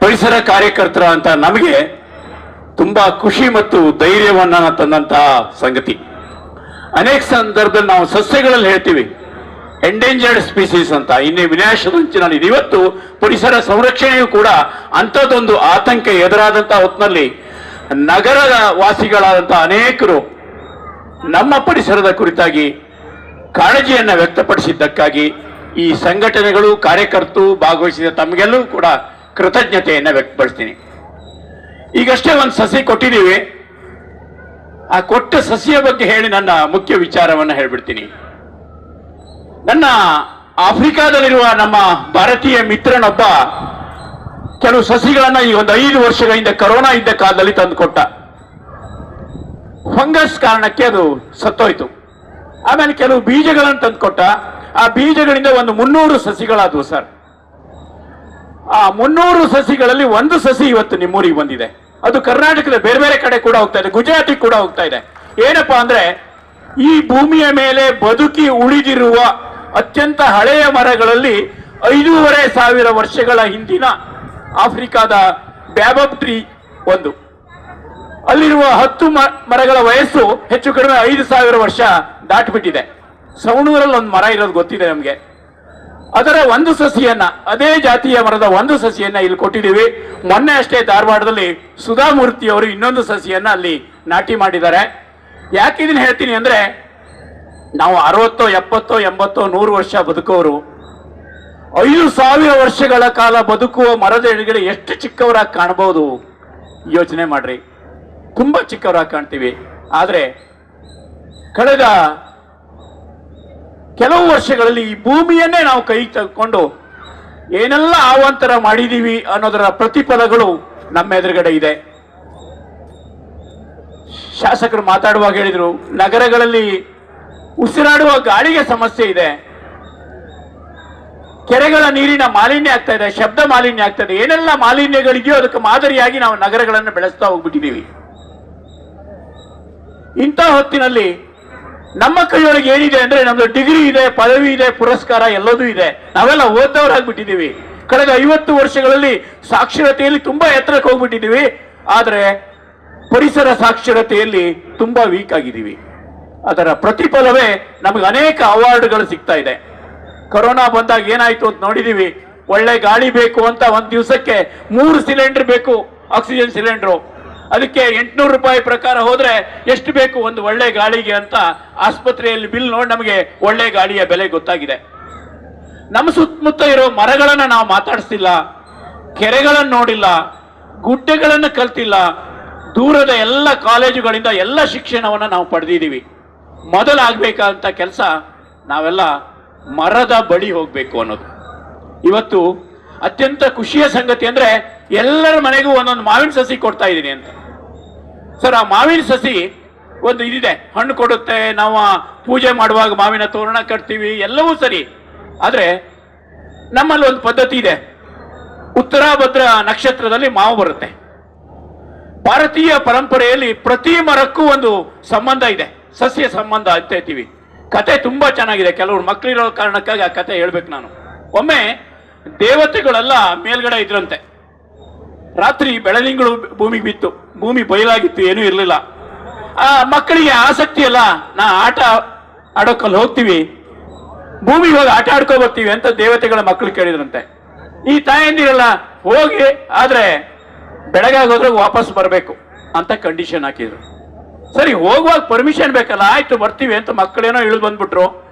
ಪರಿಸರ ಕಾರ್ಯಕರ್ತರ ಅಂತ ನಮಗೆ ತುಂಬಾ ಖುಷಿ ಮತ್ತು ಧೈರ್ಯವನ್ನ ತಂದಂತಹ ಸಂಗತಿ. ಅನೇಕ ಸಂದರ್ಭದಲ್ಲಿ ನಾವು ಸಸ್ಯಗಳಲ್ಲಿ ಹೇಳ್ತೀವಿ ಎಂಡೇಂಜರ್ಡ್ ಸ್ಪೀಸೀಸ್ ಅಂತ, ಇನ್ನೇ ವಿನಾಶದಂಚಿನಲ್ಲಿ. ಇವತ್ತು ಪರಿಸರ ಸಂರಕ್ಷಣೆಯೂ ಕೂಡ ಅಂಥದ್ದೊಂದು ಆತಂಕ ಎದುರಾದಂತಹ ಹೊತ್ತಿನಲ್ಲಿ ನಗರದ ವಾಸಿಗಳಾದಂತಹ ಅನೇಕರು ನಮ್ಮ ಪರಿಸರದ ಕುರಿತಾಗಿ ಕಾಳಜಿಯನ್ನು ವ್ಯಕ್ತಪಡಿಸಿದ್ದಕ್ಕಾಗಿ ಈ ಸಂಘಟನೆಗಳು ಕಾರ್ಯಕರ್ತರು ಭಾಗವಹಿಸಿದ ತಮಗೆಲ್ಲೂ ಕೂಡ ಕೃತಜ್ಞತೆಯನ್ನು ವ್ಯಕ್ತಪಡಿಸ್ತೀನಿ. ಈಗಷ್ಟೇ ಒಂದು ಸಸಿ ಕೊಟ್ಟಿದ್ದೀವಿ. ಆ ಕೊಟ್ಟ ಸಸಿಯ ಬಗ್ಗೆ ಹೇಳಿ ನನ್ನ ಮುಖ್ಯ ವಿಚಾರವನ್ನು ಹೇಳ್ಬಿಡ್ತೀನಿ. ನನ್ನ ಆಫ್ರಿಕಾದಲ್ಲಿರುವ ನಮ್ಮ ಭಾರತೀಯ ಮಿತ್ರನೊಬ್ಬ ಕೆಲವು ಸಸಿಗಳನ್ನ ಈ ಒಂದು 5 ವರ್ಷಗಳಿಂದ ಕರೋನಾ ಇದ್ದ ಕಾಲದಲ್ಲಿ ತಂದುಕೊಟ್ಟ. ಫಂಗಸ್ ಕಾರಣಕ್ಕೆ ಅದು ಸತ್ತೋಯ್ತು. ಆಮೇಲೆ ಕೆಲವು ಬೀಜಗಳನ್ನು ತಂದುಕೊಟ್ಟ. ಆ ಬೀಜಗಳಿಂದ ಒಂದು 300 ಸಸಿಗಳಾದವು ಸರ್. ಆ 300 ಸಸಿಗಳಲ್ಲಿ ಒಂದು ಸಸಿ ಇವತ್ತು ನಿಮ್ಮೂರಿಗೆ ಬಂದಿದೆ. ಅದು ಕರ್ನಾಟಕದ ಬೇರೆ ಬೇರೆ ಕಡೆ ಕೂಡ ಹೋಗ್ತಾ ಇದೆ, ಗುಜರಾತಿಗೆ ಕೂಡ ಹೋಗ್ತಾ ಇದೆ. ಏನಪ್ಪಾ ಅಂದ್ರೆ, ಈ ಭೂಮಿಯ ಮೇಲೆ ಬದುಕಿ ಉಳಿದಿರುವ ಅತ್ಯಂತ ಹಳೆಯ ಮರಗಳಲ್ಲಿ 5,500 ವರ್ಷಗಳ ಹಿಂದಿನ ಆಫ್ರಿಕಾದ ಬ್ಯಾಬಬ್ ಟ್ರೀ ಒಂದು. ಅಲ್ಲಿರುವ 10 ಮರಗಳ ವಯಸ್ಸು ಹೆಚ್ಚು ಕಡಿಮೆ 5,000 ವರ್ಷ ದಾಟಿಬಿಟ್ಟಿದೆ. ಸವಣೂರಲ್ಲಿ ಒಂದು ಮರ ಇರೋದು ಗೊತ್ತಿದೆ ನಮಗೆ. ಅದರ ಒಂದು ಸಸಿಯನ್ನ, ಅದೇ ಜಾತಿಯ ಮರದ ಒಂದು ಸಸಿಯನ್ನ ಇಲ್ಲಿ ಕೊಟ್ಟಿದ್ದೀವಿ. ಮೊನ್ನೆ ಅಷ್ಟೇ ಧಾರವಾಡದಲ್ಲಿ ಸುಧಾಮೂರ್ತಿ ಅವರು ಇನ್ನೊಂದು ಸಸಿಯನ್ನ ಅಲ್ಲಿ ನಾಟಿ ಮಾಡಿದ್ದಾರೆ. ಯಾಕೆ ಇದನ್ನ ಹೇಳ್ತೀನಿ ಅಂದ್ರೆ, ನಾವು 60, 70, 80, 100 ವರ್ಷ ಬದುಕೋರು 5,000 ವರ್ಷಗಳ ಕಾಲ ಬದುಕುವ ಮರದ ಎಡಗಡೆ ಎಷ್ಟು ಚಿಕ್ಕವರಾಗಿ ಕಾಣಬಹುದು ಯೋಚನೆ ಮಾಡ್ರಿ. ತುಂಬಾ ಚಿಕ್ಕವರಾಗಿ ಕಾಣ್ತೀವಿ. ಆದ್ರೆ ಕಳೆದ ಕೆಲವು ವರ್ಷಗಳಲ್ಲಿ ಈ ಭೂಮಿಯನ್ನೇ ನಾವು ಕೈ ತಗೊಂಡು ಏನೆಲ್ಲ ಅವಾಂತರ ಮಾಡಿದೀವಿ ಅನ್ನೋದರ ಪ್ರತಿಫಲಗಳು ನಮ್ಮ ಎದುರುಗಡೆ ಇದೆ. ಶಾಸಕರು ಮಾತಾಡುವಾಗ ಹೇಳಿದ್ರು, ನಗರಗಳಲ್ಲಿ ಉಸಿರಾಡುವ ಗಾಳಿಗೆ ಸಮಸ್ಯೆ ಇದೆ, ಕೆರೆಗಳ ನೀರಿನ ಮಾಲಿನ್ಯ ಆಗ್ತಾ ಇದೆ, ಶಬ್ದ ಮಾಲಿನ್ಯ ಆಗ್ತಾ ಇದೆ. ಏನೆಲ್ಲ ಮಾಲಿನ್ಯಗಳಿದೆಯೋ ಅದಕ್ಕೆ ಮಾದರಿಯಾಗಿ ನಾವು ನಗರಗಳನ್ನು ಬೆಳೆಸ್ತಾ ಹೋಗ್ಬಿಟ್ಟಿದ್ದೀವಿ. ಇಂಥ ಹೊತ್ತಿನಲ್ಲಿ ನಮ್ಮ ಕೈಯೊಳಗೆ ಏನಿದೆ ಅಂದ್ರೆ, ನಮ್ದು ಡಿಗ್ರಿ ಇದೆ, ಪದವಿ ಇದೆ, ಪುರಸ್ಕಾರ ಎಲ್ಲದೂ ಇದೆ. ನಾವೆಲ್ಲ ಓದ್ದವರಾಗ್ಬಿಟ್ಟಿದ್ದೀವಿ. ಕಳೆದ 50 ವರ್ಷಗಳಲ್ಲಿ ಸಾಕ್ಷರತೆಯಲ್ಲಿ ತುಂಬಾ ಎತ್ತರಕ್ಕೆ ಹೋಗ್ಬಿಟ್ಟಿದ್ದೀವಿ. ಆದ್ರೆ ಪರಿಸರ ಸಾಕ್ಷರತೆಯಲ್ಲಿ ತುಂಬಾ ವೀಕ್ ಆಗಿದ್ದೀವಿ. ಅದರ ಪ್ರತಿಫಲವೇ ನಮಗೆ ಅನೇಕ ಅವಾರ್ಡ್ಗಳು ಸಿಗ್ತಾ ಇದೆ. ಕೊರೋನಾ ಬಂದಾಗ ಏನಾಯ್ತು ಅಂತ ನೋಡಿದೀವಿ. ಒಳ್ಳೆ ಗಾಳಿ ಬೇಕು ಅಂತ ಒಂದ್ ದಿವಸಕ್ಕೆ 3 ಸಿಲಿಂಡರ್ ಬೇಕು, ಆಕ್ಸಿಜನ್ ಸಿಲಿಂಡರ್. ಅದಕ್ಕೆ 800 ರೂಪಾಯಿ ಪ್ರಕಾರ ಹೋದ್ರೆ ಎಷ್ಟು ಬೇಕು ಒಂದು ಒಳ್ಳೆ ಗಾಳಿಗೆ ಅಂತ ಆಸ್ಪತ್ರೆಯಲ್ಲಿ ಬಿಲ್ ನೋಡಿ ನಮಗೆ ಒಳ್ಳೆ ಗಾಳಿಯ ಬೆಲೆ ಗೊತ್ತಾಗಿದೆ. ನಮ್ಮ ಸುತ್ತಮುತ್ತ ಇರೋ ಮರಗಳನ್ನ ನಾವು ಮಾತಾಡಿಸ್ತಿಲ್ಲ, ಕೆರೆಗಳನ್ನು ನೋಡಿಲ್ಲ, ಗುಡ್ಡೆಗಳನ್ನು ಕಲ್ತಿಲ್ಲ. ದೂರದ ಎಲ್ಲ ಕಾಲೇಜುಗಳಿಂದ ಎಲ್ಲ ಶಿಕ್ಷಣವನ್ನು ನಾವು ಪಡೆದಿದ್ದೀವಿ. ಮೊದಲಾಗಬೇಕಾದಂಥ ಕೆಲಸ ನಾವೆಲ್ಲ ಮರದ ಬಳಿ ಹೋಗ್ಬೇಕು ಅನ್ನೋದು. ಇವತ್ತು ಅತ್ಯಂತ ಖುಷಿಯ ಸಂಗತಿ ಅಂದ್ರೆ, ಎಲ್ಲರ ಮನೆಗೂ ಒಂದೊಂದು ಮಾವಿನ ಸಸಿ ಕೊಡ್ತಾ ಇದ್ದೀನಿ ಅಂತ. ಸರ್, ಆ ಮಾವಿನ ಸಸಿ ಒಂದು ಇದಿದೆ, ಹಣ್ಣು ಕೊಡುತ್ತೆ, ನಾವು ಪೂಜೆ ಮಾಡುವಾಗ ಮಾವಿನ ತೋರಣ ಕಟ್ತೀವಿ, ಎಲ್ಲವೂ ಸರಿ. ಆದ್ರೆ ನಮ್ಮಲ್ಲಿ ಒಂದು ಪದ್ಧತಿ ಇದೆ, ಉತ್ತರಾಭದ್ರ ನಕ್ಷತ್ರದಲ್ಲಿ ಮಾವು ಬರುತ್ತೆ. ಭಾರತೀಯ ಪರಂಪರೆಯಲ್ಲಿ ಪ್ರತಿ ಮರಕ್ಕೂ ಒಂದು ಸಂಬಂಧ ಇದೆ, ಸಸ್ಯ ಸಂಬಂಧ ಅಂತ ಹೇಳ್ತೀವಿ. ಕತೆ ತುಂಬಾ ಚೆನ್ನಾಗಿದೆ. ಕೆಲವರು ಮಕ್ಕಳಿರೋ ಕಾರಣಕ್ಕಾಗಿ ಆ ಕತೆ ಹೇಳ್ಬೇಕು ನಾನು. ಒಮ್ಮೆ ದೇವತೆಗಳೆಲ್ಲ ಮೇಲ್ಗಡೆ ಇದ್ರಂತೆ. ರಾತ್ರಿ ಬೆಳದಿಂಗಳು ಭೂಮಿಗೆ ಬಿತ್ತು, ಭೂಮಿ ಬಯಲಾಗಿತ್ತು, ಏನೂ ಇರಲಿಲ್ಲ. ಆ ಮಕ್ಕಳಿಗೆ ಆಸಕ್ತಿ ಅಲ್ಲ, ನಾ ಆಟ ಆಡೋಕಲ್ಲಿ ಹೋಗ್ತೀವಿ, ಭೂಮಿಗೆ ಹೋಗಿ ಆಟ ಆಡ್ಕೊ ಬರ್ತೀವಿ ಅಂತ ದೇವತೆಗಳ ಮಕ್ಕಳು ಕೇಳಿದ್ರಂತೆ. ಈ ತಾಯಂದಿರಲ್ಲ ಹೋಗಿ, ಆದ್ರೆ ಬೆಳಗಾಗೋದ್ರೆ ವಾಪಸ್ ಬರಬೇಕು ಅಂತ ಕಂಡೀಷನ್ ಹಾಕಿದ್ರು. ಸರಿ, ಹೋಗುವಾಗ ಪರ್ಮಿಷನ್ ಬೇಕಲ್ಲ, ಆಯ್ತು ಬರ್ತೀವಿ ಅಂತ ಮಕ್ಕಳೇನೋ ಇಳಿದು ಬಂದ್ಬಿಟ್ರು.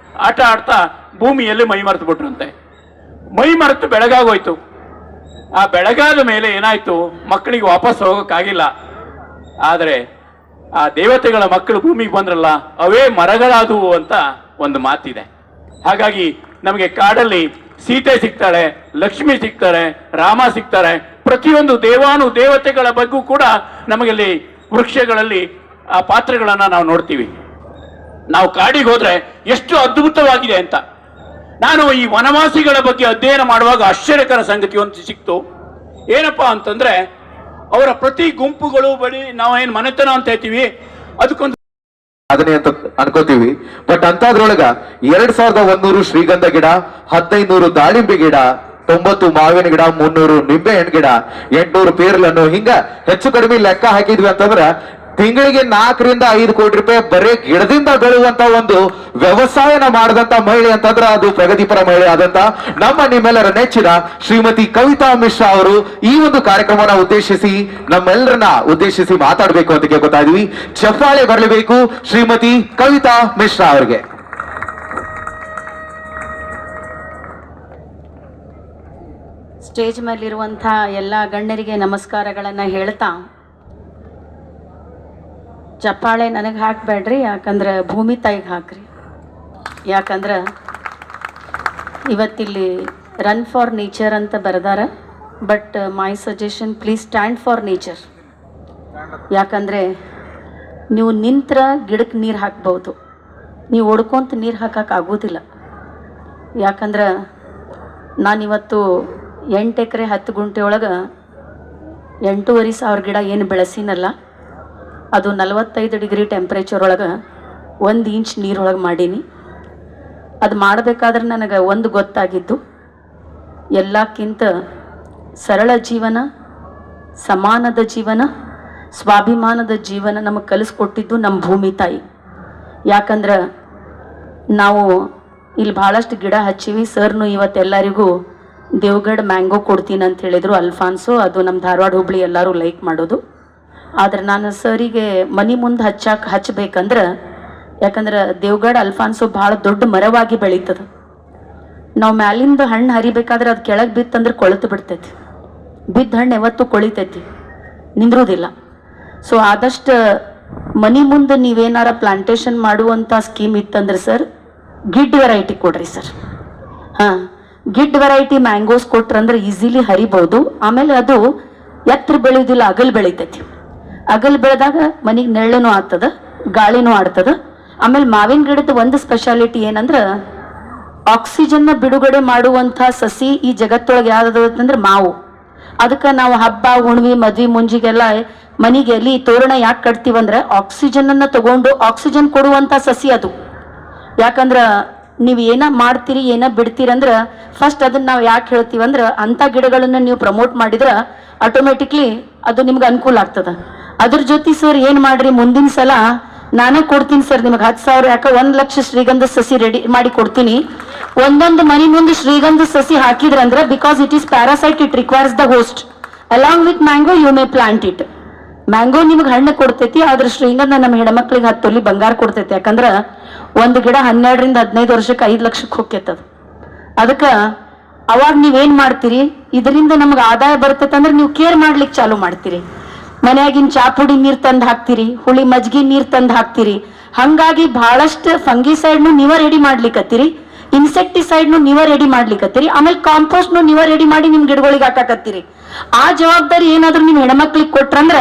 ಆಟ ಆಡ್ತಾ ಭೂಮಿಯಲ್ಲಿ ಮೈ ಮರೆತು ಬಿಟ್ರಂತೆ. ಮೈ ಮರೆತು ಬೆಳಗಾಗೋಯ್ತು. ಆ ಬೆಳಗಾದ ಮೇಲೆ ಏನಾಯ್ತು, ಮಕ್ಕಳಿಗೆ ವಾಪಸ್ ಹೋಗೋಕ್ಕಾಗಿಲ್ಲ. ಆದರೆ ಆ ದೇವತೆಗಳ ಮಕ್ಕಳು ಭೂಮಿಗೆ ಬಂದ್ರಲ್ಲ, ಅವೇ ಮರಗಳಾದವು ಅಂತ ಒಂದು ಮಾತಿದೆ. ಹಾಗಾಗಿ ನಮಗೆ ಕಾಡಲ್ಲಿ ಸೀತೆ ಸಿಗ್ತಾಳೆ, ಲಕ್ಷ್ಮಿ ಸಿಗ್ತಾರೆ, ರಾಮ ಸಿಗ್ತಾರೆ. ಪ್ರತಿಯೊಂದು ದೇವಾನು ದೇವತೆಗಳ ಬಗ್ಗೂ ಕೂಡ ನಮಗಲ್ಲಿ ವೃಕ್ಷಗಳಲ್ಲಿ ಆ ಪಾತ್ರಗಳನ್ನ ನಾವು ನೋಡ್ತೀವಿ. ನಾವು ಕಾಡಿಗೆ ಹೋದ್ರೆ ಎಷ್ಟು ಅದ್ಭುತವಾಗಿದೆ ಅಂತ. ನಾನು ಈ ವನವಾಸಿಗಳ ಬಗ್ಗೆ ಅಧ್ಯಯನ ಮಾಡುವಾಗ ಆಶ್ಚರ್ಯಕರ ಸಂಗತಿ ಒಂದು ಸಿಕ್ತು. ಏನಪ್ಪಾ ಅಂತಂದ್ರೆ, ಅವರ ಪ್ರತಿ ಗುಂಪುಗಳು ಬಳಿ ನಾವೇನ್ ಮನೆತನ ಅಂತ ಹೇಳ್ತೀವಿ, ಅದಕ್ಕೊಂದು ಅದನ್ನೇ ಅಂತ ಅನ್ಕೋತೀವಿ. ಬಟ್ ಅಂತದ್ರೊಳಗ 2100 ಶ್ರೀಗಂಧ ಗಿಡ, 1500 ದಾಳಿಂಬೆ ಗಿಡ, 90 ಮಾವಿನ ಗಿಡ, 300 ನಿಂಬೆ ಹಣ್ಣು ಗಿಡ, 800 ಪೇರ್ಲನ್ನು, ಹಿಂಗ ಹೆಚ್ಚು ಕಡಿಮೆ ಲೆಕ್ಕ ಹಾಕಿದ್ವಿ ಅಂತಂದ್ರ ತಿಂಗಳಿಗೆ 4 ರಿಂದ 5 ಕೋಟಿ ರೂಪಾಯಿ ಬರೀ ಗಿಡದಿಂದ ಬೆಳೆಯುವಂತ ಒಂದು ವ್ಯವಸಾಯನ ಮಾಡಿದಂತ ಮಹಿಳೆ ಅಂತಂದ್ರ ಅದು ಪ್ರಗತಿಪರ ಮಹಿಳೆ ಆದಂತ ನಮ್ಮ ನಿಮ್ಮೆಲ್ಲರ ನೆಚ್ಚಿನ ಶ್ರೀಮತಿ ಕವಿತಾ ಮಿಶ್ರಾ ಅವರು ಈ ಒಂದು ಕಾರ್ಯಕ್ರಮನ ಉದ್ದೇಶಿಸಿ ನಮ್ಮೆಲ್ಲರನ್ನ ಉದ್ದೇಶಿಸಿ ಮಾತಾಡಬೇಕು ಅಂತ ಕೇಳ್ಕೊತಾ ಇದೀವಿ. ಚಪ್ಪಾಳೆ ಬರಲೇಬೇಕು ಶ್ರೀಮತಿ ಕವಿತಾ ಮಿಶ್ರಾ ಅವರಿಗೆ. ಸ್ಟೇಜ್ ಮೇಲಿರುವಂಥ ಎಲ್ಲ ಗಣ್ಯರಿಗೆ ನಮಸ್ಕಾರಗಳನ್ನು ಹೇಳ್ತಾ, ಚಪ್ಪಾಳೆ ನನಗೆ ಹಾಕಬೇಡ್ರಿ, ಯಾಕಂದ್ರೆ ಭೂಮಿ ತಾಯಿಗೆ ಹಾಕ್ರಿ. ಯಾಕಂದ್ರೆ ಇವತ್ತಿಲ್ಲಿ ರನ್ ಫಾರ್ ನೇಚರ್ ಅಂತ ಬರೆದಾರ. But my suggestion, please stand for nature. ಯಾಕಂದರೆ ನೀವು ನಿಂತ್ರ ಗಿಡಕ್ಕೆ ನೀರು ಹಾಕ್ಬೋದು, ನೀವು ಒಡ್ಕೊಂತ ನೀರು ಹಾಕೋಕ್ಕಾಗೋದಿಲ್ಲ. ಯಾಕಂದ್ರೆ ನಾನಿವತ್ತು 8 ಎಕರೆ 10 ಗುಂಟೆ ಒಳಗೆ 8,500 ಗಿಡ ಏನು ಬೆಳೆಸಿನಲ್ಲ, ಅದು 45 ಡಿಗ್ರಿ ಟೆಂಪ್ರೇಚರ್ ಒಳಗೆ 1 ಇಂಚ್ ನೀರೊಳಗೆ ಮಾಡೀನಿ. ಅದು ಮಾಡಬೇಕಾದ್ರೆ ನನಗೆ ಒಂದು ಗೊತ್ತಾಗಿದ್ದು, ಎಲ್ಲಕ್ಕಿಂತ ಸರಳ ಜೀವನ, ಸಮಾನದ ಜೀವನ, ಸ್ವಾಭಿಮಾನದ ಜೀವನ ನಮಗೆ ಕಲಿಸ್ಕೊಟ್ಟಿದ್ದು ನಮ್ಮ ಭೂಮಿ ತಾಯಿ. ಯಾಕಂದ್ರೆ ನಾವು ಇಲ್ಲಿ ಭಾಳಷ್ಟು ಗಿಡ ಹಚ್ಚಿವಿ. ಸರ್ನು ಇವತ್ತೆಲ್ಲರಿಗೂ ದೇವಗಢ ಮ್ಯಾಂಗೋ ಕೊಡ್ತೀನಿ ಅಂತ ಹೇಳಿದರು, ಅಲ್ಫಾನ್ಸೋ. ಅದು ನಮ್ಮ ಧಾರವಾಡ ಹುಬ್ಳಿ ಎಲ್ಲರೂ ಲೈಕ್ ಮಾಡೋದು. ಆದರೆ ನಾನು ಸರಿಗೆ ಮನೆ ಮುಂದೆ ಹಚ್ಚಬೇಕಂದ್ರೆ, ಯಾಕಂದ್ರೆ ದೇವಗಢ ಅಲ್ಫಾನ್ಸೋ ಭಾಳ ದೊಡ್ಡ ಮರವಾಗಿ ಬೆಳೀತದೆ. ನಾವು ಮ್ಯಾಲಿಂದ ಹಣ್ಣು ಹರಿಬೇಕಾದ್ರೆ ಅದು ಕೆಳಗೆ ಬಿತ್ತಂದ್ರೆ ಕೊಳೆತು ಬಿಡ್ತೈತಿ. ಬಿದ್ದ ಹಣ್ಣು ಯಾವತ್ತೂ ಕೊಳಿತೈತಿ, ನಿಂದ್ರೋದಿಲ್ಲ. ಸೊ ಆದಷ್ಟು ಮನೆ ಮುಂದೆ ನೀವೇನಾರ ಪ್ಲಾಂಟೇಶನ್ ಮಾಡುವಂಥ ಸ್ಕೀಮ್ ಇತ್ತಂದ್ರೆ ಸರ್, ಗಿಡ್ ವೆರೈಟಿ ಕೊಡ್ರಿ ಸರ್. ಹಾಂ, ಗಿಡ್ ವೆರೈಟಿ ಮ್ಯಾಂಗೋಸ್ ಕೊಟ್ರಂದ್ರೆ ಈಸಿಲಿ ಹರಿಬೋದು. ಆಮೇಲೆ ಅದು ಎತ್ತರ ಬೆಳೆಯೋದಿಲ್ಲ, ಅಗಲ್ ಬೆಳಿತೈತಿ. ಅಗಲ್ ಬೆಳೆದಾಗ ಮನೆಗೆ ನೆರಳೂ ಆಗ್ತದ, ಗಾಳಿನೂ ಆಡ್ತದ. ಆಮೇಲೆ ಮಾವಿನ ಗಿಡದ ಒಂದು ಸ್ಪೆಷಾಲಿಟಿ ಏನಂದ್ರೆ, ಆಕ್ಸಿಜನ್ನ ಬಿಡುಗಡೆ ಮಾಡುವಂಥ ಸಸಿ ಈ ಜಗತ್ತೊಳಗೆ ಯಾವ್ದು ಅಂತಂದ್ರೆ ಮಾವು. ಅದಕ್ಕೆ ನಾವು ಹಬ್ಬ ಹುಣ್ವಿ ಮದ್ವಿ ಮುಂಜಿಗೆಲ್ಲ ಮನೆಗೆ ಎಲ್ಲಿ ತೋರಣ ಯಾಕೆ ಕಟ್ತೀವಂದ್ರೆ, ಆಕ್ಸಿಜನ್ನ ತಗೊಂಡು ಆಕ್ಸಿಜನ್ ಕೊಡುವಂಥ ಸಸಿ ಅದು. ಯಾಕಂದ್ರೆ ನೀವು ಏನ ಮಾಡ್ತೀರಿ ಏನ ಬಿಡ್ತೀರಂದ್ರೆ ಫಸ್ಟ್ ಅದನ್ನ ನಾವು ಯಾಕೆ ಹೇಳ್ತೀವಂದ್ರೆ, ಅಂಥ ಗಿಡಗಳನ್ನು ನೀವು ಪ್ರಮೋಟ್ ಮಾಡಿದ್ರೆ ಆಟೋಮೆಟಿಕ್ಲಿ ಅದು ನಿಮ್ಗೆ ಅನುಕೂಲ ಆಗ್ತದೆ. ಅದ್ರ ಜೊತೆ ಸರ್ ಏನು ಮಾಡ್ರಿ, ಮುಂದಿನ ಸಲ ನಾನೇ ಕೊಡ್ತೀನಿ ಸರ್ ನಿಮಗೆ 10,000 ಯಾಕೆ 1 ಲಕ್ಷ ಶ್ರೀಗಂಧ ಸಸಿ ರೆಡಿ ಮಾಡಿ ಕೊಡ್ತೀನಿ. ಒಂದೊಂದು ಮನೆ ಮುಂದೆ ಶ್ರೀಗಂಧ ಸಸಿ ಹಾಕಿದ್ರಂದ್ರೆ, because it is parasite, it requires the host. Along with mango you may plant it. Mango ನಿಮ್ಗೆ ಹಣ್ಣು ಕೊಡ್ತೈತಿ, ಆದ್ರೆ ಶ್ರೀಗಂಧ ನಮ್ಮ ಹೆಣ್ಮಕ್ಳಿಗೆ 10 ತೊಲಿ ಬಂಗಾರ ಕೊಡ್ತೈತಿ. ಯಾಕಂದ್ರೆ ಒಂದು ಗಿಡ 12 ರಿಂದ 15 ವರ್ಷಕ್ಕೆ 5 ಲಕ್ಷಕ್ಕೆ ಹೋಗ್ತೈತದ. ಅದಕ್ಕೆ ಅವಾಗ ನೀವೇನ್ ಮಾಡ್ತೀರಿ, ಇದರಿಂದ ನಮ್ಗೆ ಆದಾಯ ಬರ್ತೈತೆ ಅಂದ್ರೆ ನೀವು ಕೇರ್ ಮಾಡ್ಲಿಕ್ಕೆ ಚಾಲು ಮಾಡ್ತೀರಿ. ಮನೆಯಾಗಿನ ಚಾಪುಡಿ ನೀರು ತಂದು ಹಾಕ್ತೀರಿ, ಹುಳಿ ಮಜ್ಗಿ ನೀರು ತಂದು ಹಾಕ್ತೀರಿ. ಹಂಗಾಗಿ ಬಹಳಷ್ಟು ಫಂಗಿಸೈಡ್ನು ನೀವ ರೆಡಿ ಮಾಡ್ಲಿಕ್ಕತ್ತೀರಿ, ಇನ್ಸೆಕ್ಟಿಸೈಡ್ನು ನೀವ ರೆಡಿ ಮಾಡ್ಲಿಕ್ಕತ್ತೀರಿ. ಆಮೇಲೆ ಕಾಂಪೋಸ್ಟ್ನು ನೀವ ರೆಡಿ ಮಾಡಿ ನಿಮ್ ಗಿಡಗಳಿಗೆ ಹಾಕಾಕತ್ತೀರಿ. ಆ ಜವಾಬ್ದಾರಿ ಏನಾದ್ರು ನಿಮ್ ಹೆಣ್ಮಕ್ಳಿಗೆ ಕೊಟ್ರಂದ್ರ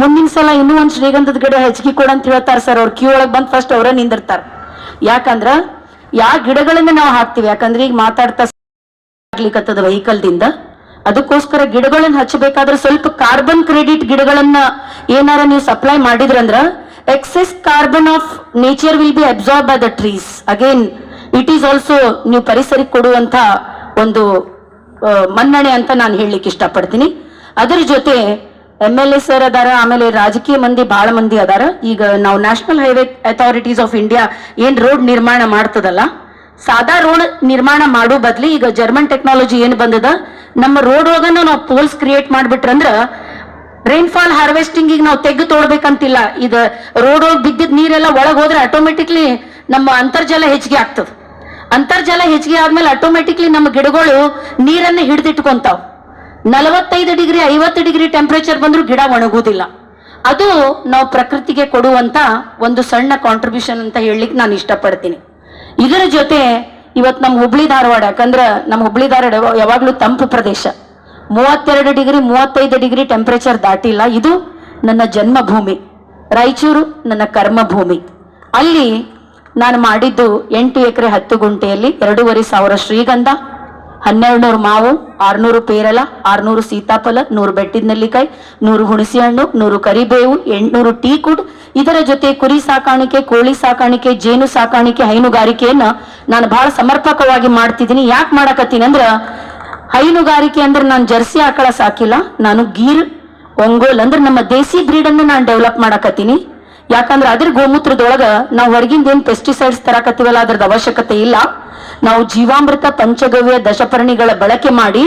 ಮುಂದಿನ ಸಲ ಇನ್ನೂ ಒಂದು ಶ್ರೀಗಂಧದ ಗಿಡ ಹೆಚ್ಚಿಗೆ ಕೊಡಂತ ಹೇಳ್ತಾರೆ ಸರ್. ಅವ್ರ ಕ್ಯೂ ಒಳಗೆ ಬಂದು ಫಸ್ಟ್ ಅವರ ನಿಂದಿರ್ತಾರೆ. ಯಾಕಂದ್ರ ಯಾವ ಗಿಡಗಳನ್ನ ನಾವು ಹಾಕ್ತಿವಿ, ಯಾಕಂದ್ರೆ ಈಗ ಮಾತಾಡ್ತಾ ಆಗ್ಲಿಕ್ಕತ್ತದ ವೆಹಿಕಲ್ದಿಂದ, ಅದಕ್ಕೋಸ್ಕರ ಗಿಡಗಳನ್ನ ಹಚ್ಚಬೇಕಾದ್ರೆ ಸ್ವಲ್ಪ ಕಾರ್ಬನ್ ಕ್ರೆಡಿಟ್ ಗಿಡಗಳನ್ನ ಏನಾರ ನೀವು ಸಪ್ಲೈ ಮಾಡಿದ್ರಂದ್ರ excess carbon of nature will be absorb by the trees. Again it is also ನೀವು ಪರಿಸರಕ್ಕೆ ಕೊಡುವಂತ ಒಂದು ಮನ್ನಣೆ ಅಂತ ನಾನು ಹೇಳಲಿಕ್ಕೆ ಇಷ್ಟಪಡ್ತೀನಿ. ಅದರ ಜೊತೆ MLA ಸರ್ ಅದಾರ, ಆಮೇಲೆ ರಾಜಕೀಯ ಮಂದಿ ಬಹಳ ಮಂದಿ ಅದಾರ. ಈಗ ನಾವು national highway authorities of India ಏನ್ ರೋಡ್ ನಿರ್ಮಾಣ ಮಾಡ್ತದಲ್ಲ, ಸಾದಾ ರೋಡ್ ನಿರ್ಮಾಣ ಮಾಡೋ ಬದ್ಲಿ ಈಗ ಜರ್ಮನ್ ಟೆಕ್ನಾಲಜಿ ಏನ್ ಬಂದದ, ನಮ್ಮ ರೋಡ್ ಒಳಗ ನಾವು ಪೋಲ್ಸ್ ಕ್ರಿಯೇಟ್ ಮಾಡ್ಬಿಟ್ರಂದ್ರ ರೈನ್ಫಾಲ್ ಹಾರ್ವೆಸ್ಟಿಂಗ್ ಈಗ ನಾವು ತೆಗ್ದು ತೋಡ್ಬೇಕಂತಿಲ್ಲ. ಇದು ರೋಡ್ ಒಳಗೆ ಬಿದ್ದಿದ್ ನೀರೆಲ್ಲ ಒಳಗೆ ಹೋದ್ರೆ ಆಟೋಮೆಟಿಕ್ಲಿ ನಮ್ಮ ಅಂತರ್ಜಲ ಹೆಚ್ಚಿಗೆ ಆಗ್ತದೆ. ಅಂತರ್ಜಲ ಹೆಚ್ಚಿಗೆ ಆದ್ಮೇಲೆ ಆಟೋಮೆಟಿಕ್ಲಿ ನಮ್ಮ ಗಿಡಗಳು ನೀರನ್ನ ಹಿಡಿದಿಟ್ಕೊಂತಾವ್. 45 ಡಿಗ್ರಿ 50 ಡಿಗ್ರಿ ಟೆಂಪರೇಚರ್ ಬಂದ್ರೂ ಗಿಡ ಒಣಗುವುದಿಲ್ಲ. ಅದು ನಾವು ಪ್ರಕೃತಿಗೆ ಕೊಡುವಂತ ಒಂದು ಸಣ್ಣ ಕಾಂಟ್ರಿಬ್ಯೂಷನ್ ಅಂತ ಹೇಳಲಿಕ್ಕೆ ನಾನು ಇಷ್ಟಪಡ್ತೀನಿ. ಇದರ ಜೊತೆ ಇವತ್ತು ನಮ್ಮ ಹುಬ್ಳಿ ಧಾರವಾಡ, ಯಾಕಂದ್ರೆ ನಮ್ಮ ಹುಬ್ಳಿ ಧಾರವಾಡ ಯಾವಾಗ್ಲೂ ತಂಪು ಪ್ರದೇಶ, 32 ಡಿಗ್ರಿ 35 ಡಿಗ್ರಿ ಟೆಂಪರೇಚರ್ ದಾಟಿಲ್ಲ. ಇದು ನನ್ನ ಜನ್ಮಭೂಮಿ. ರಾಯಚೂರು ನನ್ನ ಕರ್ಮಭೂಮಿ. ಅಲ್ಲಿ ನಾನು ಮಾಡಿದ್ದು 8 ಎಕರೆ 10 ಗುಂಟೆಯಲ್ಲಿ 2,500 ಶ್ರೀಗಂಧ, 1200 ಮಾವು, 600 ಪೇರಲ, 600 ಸೀತಾಫಲ, 100 ಬೆಟ್ಟಿದ ನೆಲ್ಲಿಕಾಯಿ, 100 ಹುಣಸೆ ಹಣ್ಣು, 100 ಕರಿಬೇವು, 800 ಟೀ ಕುಡ್. ಇದರ ಜೊತೆ ಕುರಿ ಸಾಕಾಣಿಕೆ, ಕೋಳಿ ಸಾಕಾಣಿಕೆ, ಜೇನು ಸಾಕಾಣಿಕೆ, ಹೈನುಗಾರಿಕೆಯನ್ನ ನಾನು ಬಹಳ ಸಮರ್ಪಕವಾಗಿ ಮಾಡ್ತಿದ್ದೀನಿ. ಯಾಕೆ ಮಾಡಕತ್ತೀನಿ ಅಂದ್ರ, ಹೈನುಗಾರಿಕೆ ಅಂದ್ರೆ ನಾನು ಜರ್ಸಿ ಆಕಳ ಸಾಕಿಲ್ಲ, ನಾನು ಗೀರ್ ಒಂಗೋಲ್ ಅಂದ್ರೆ ನಮ್ಮ ದೇಸಿ ಬ್ರೀಡ್ ಅನ್ನು ನಾನು ಡೆವಲಪ್ ಮಾಡಕತ್ತೀನಿ. ಯಾಕಂದ್ರೆ ಅದ್ರ ಗೋಮೂತ್ರದೊಳಗ ನಾವು ಹೊರಗಿಂದ ಏನ್ ಪೆಸ್ಟಿಸೈಡ್ಸ್ ತರಕತ್ತೀವಲ್ಲ ಅದ್ರದ್ದು ಅವಶ್ಯಕತೆ ಇಲ್ಲ. ನಾವು ಜೀವಾಮೃತ, ಪಂಚಗವ್ಯ, ದಶಪರ್ಣಿಗಳ ಬಳಕೆ ಮಾಡಿ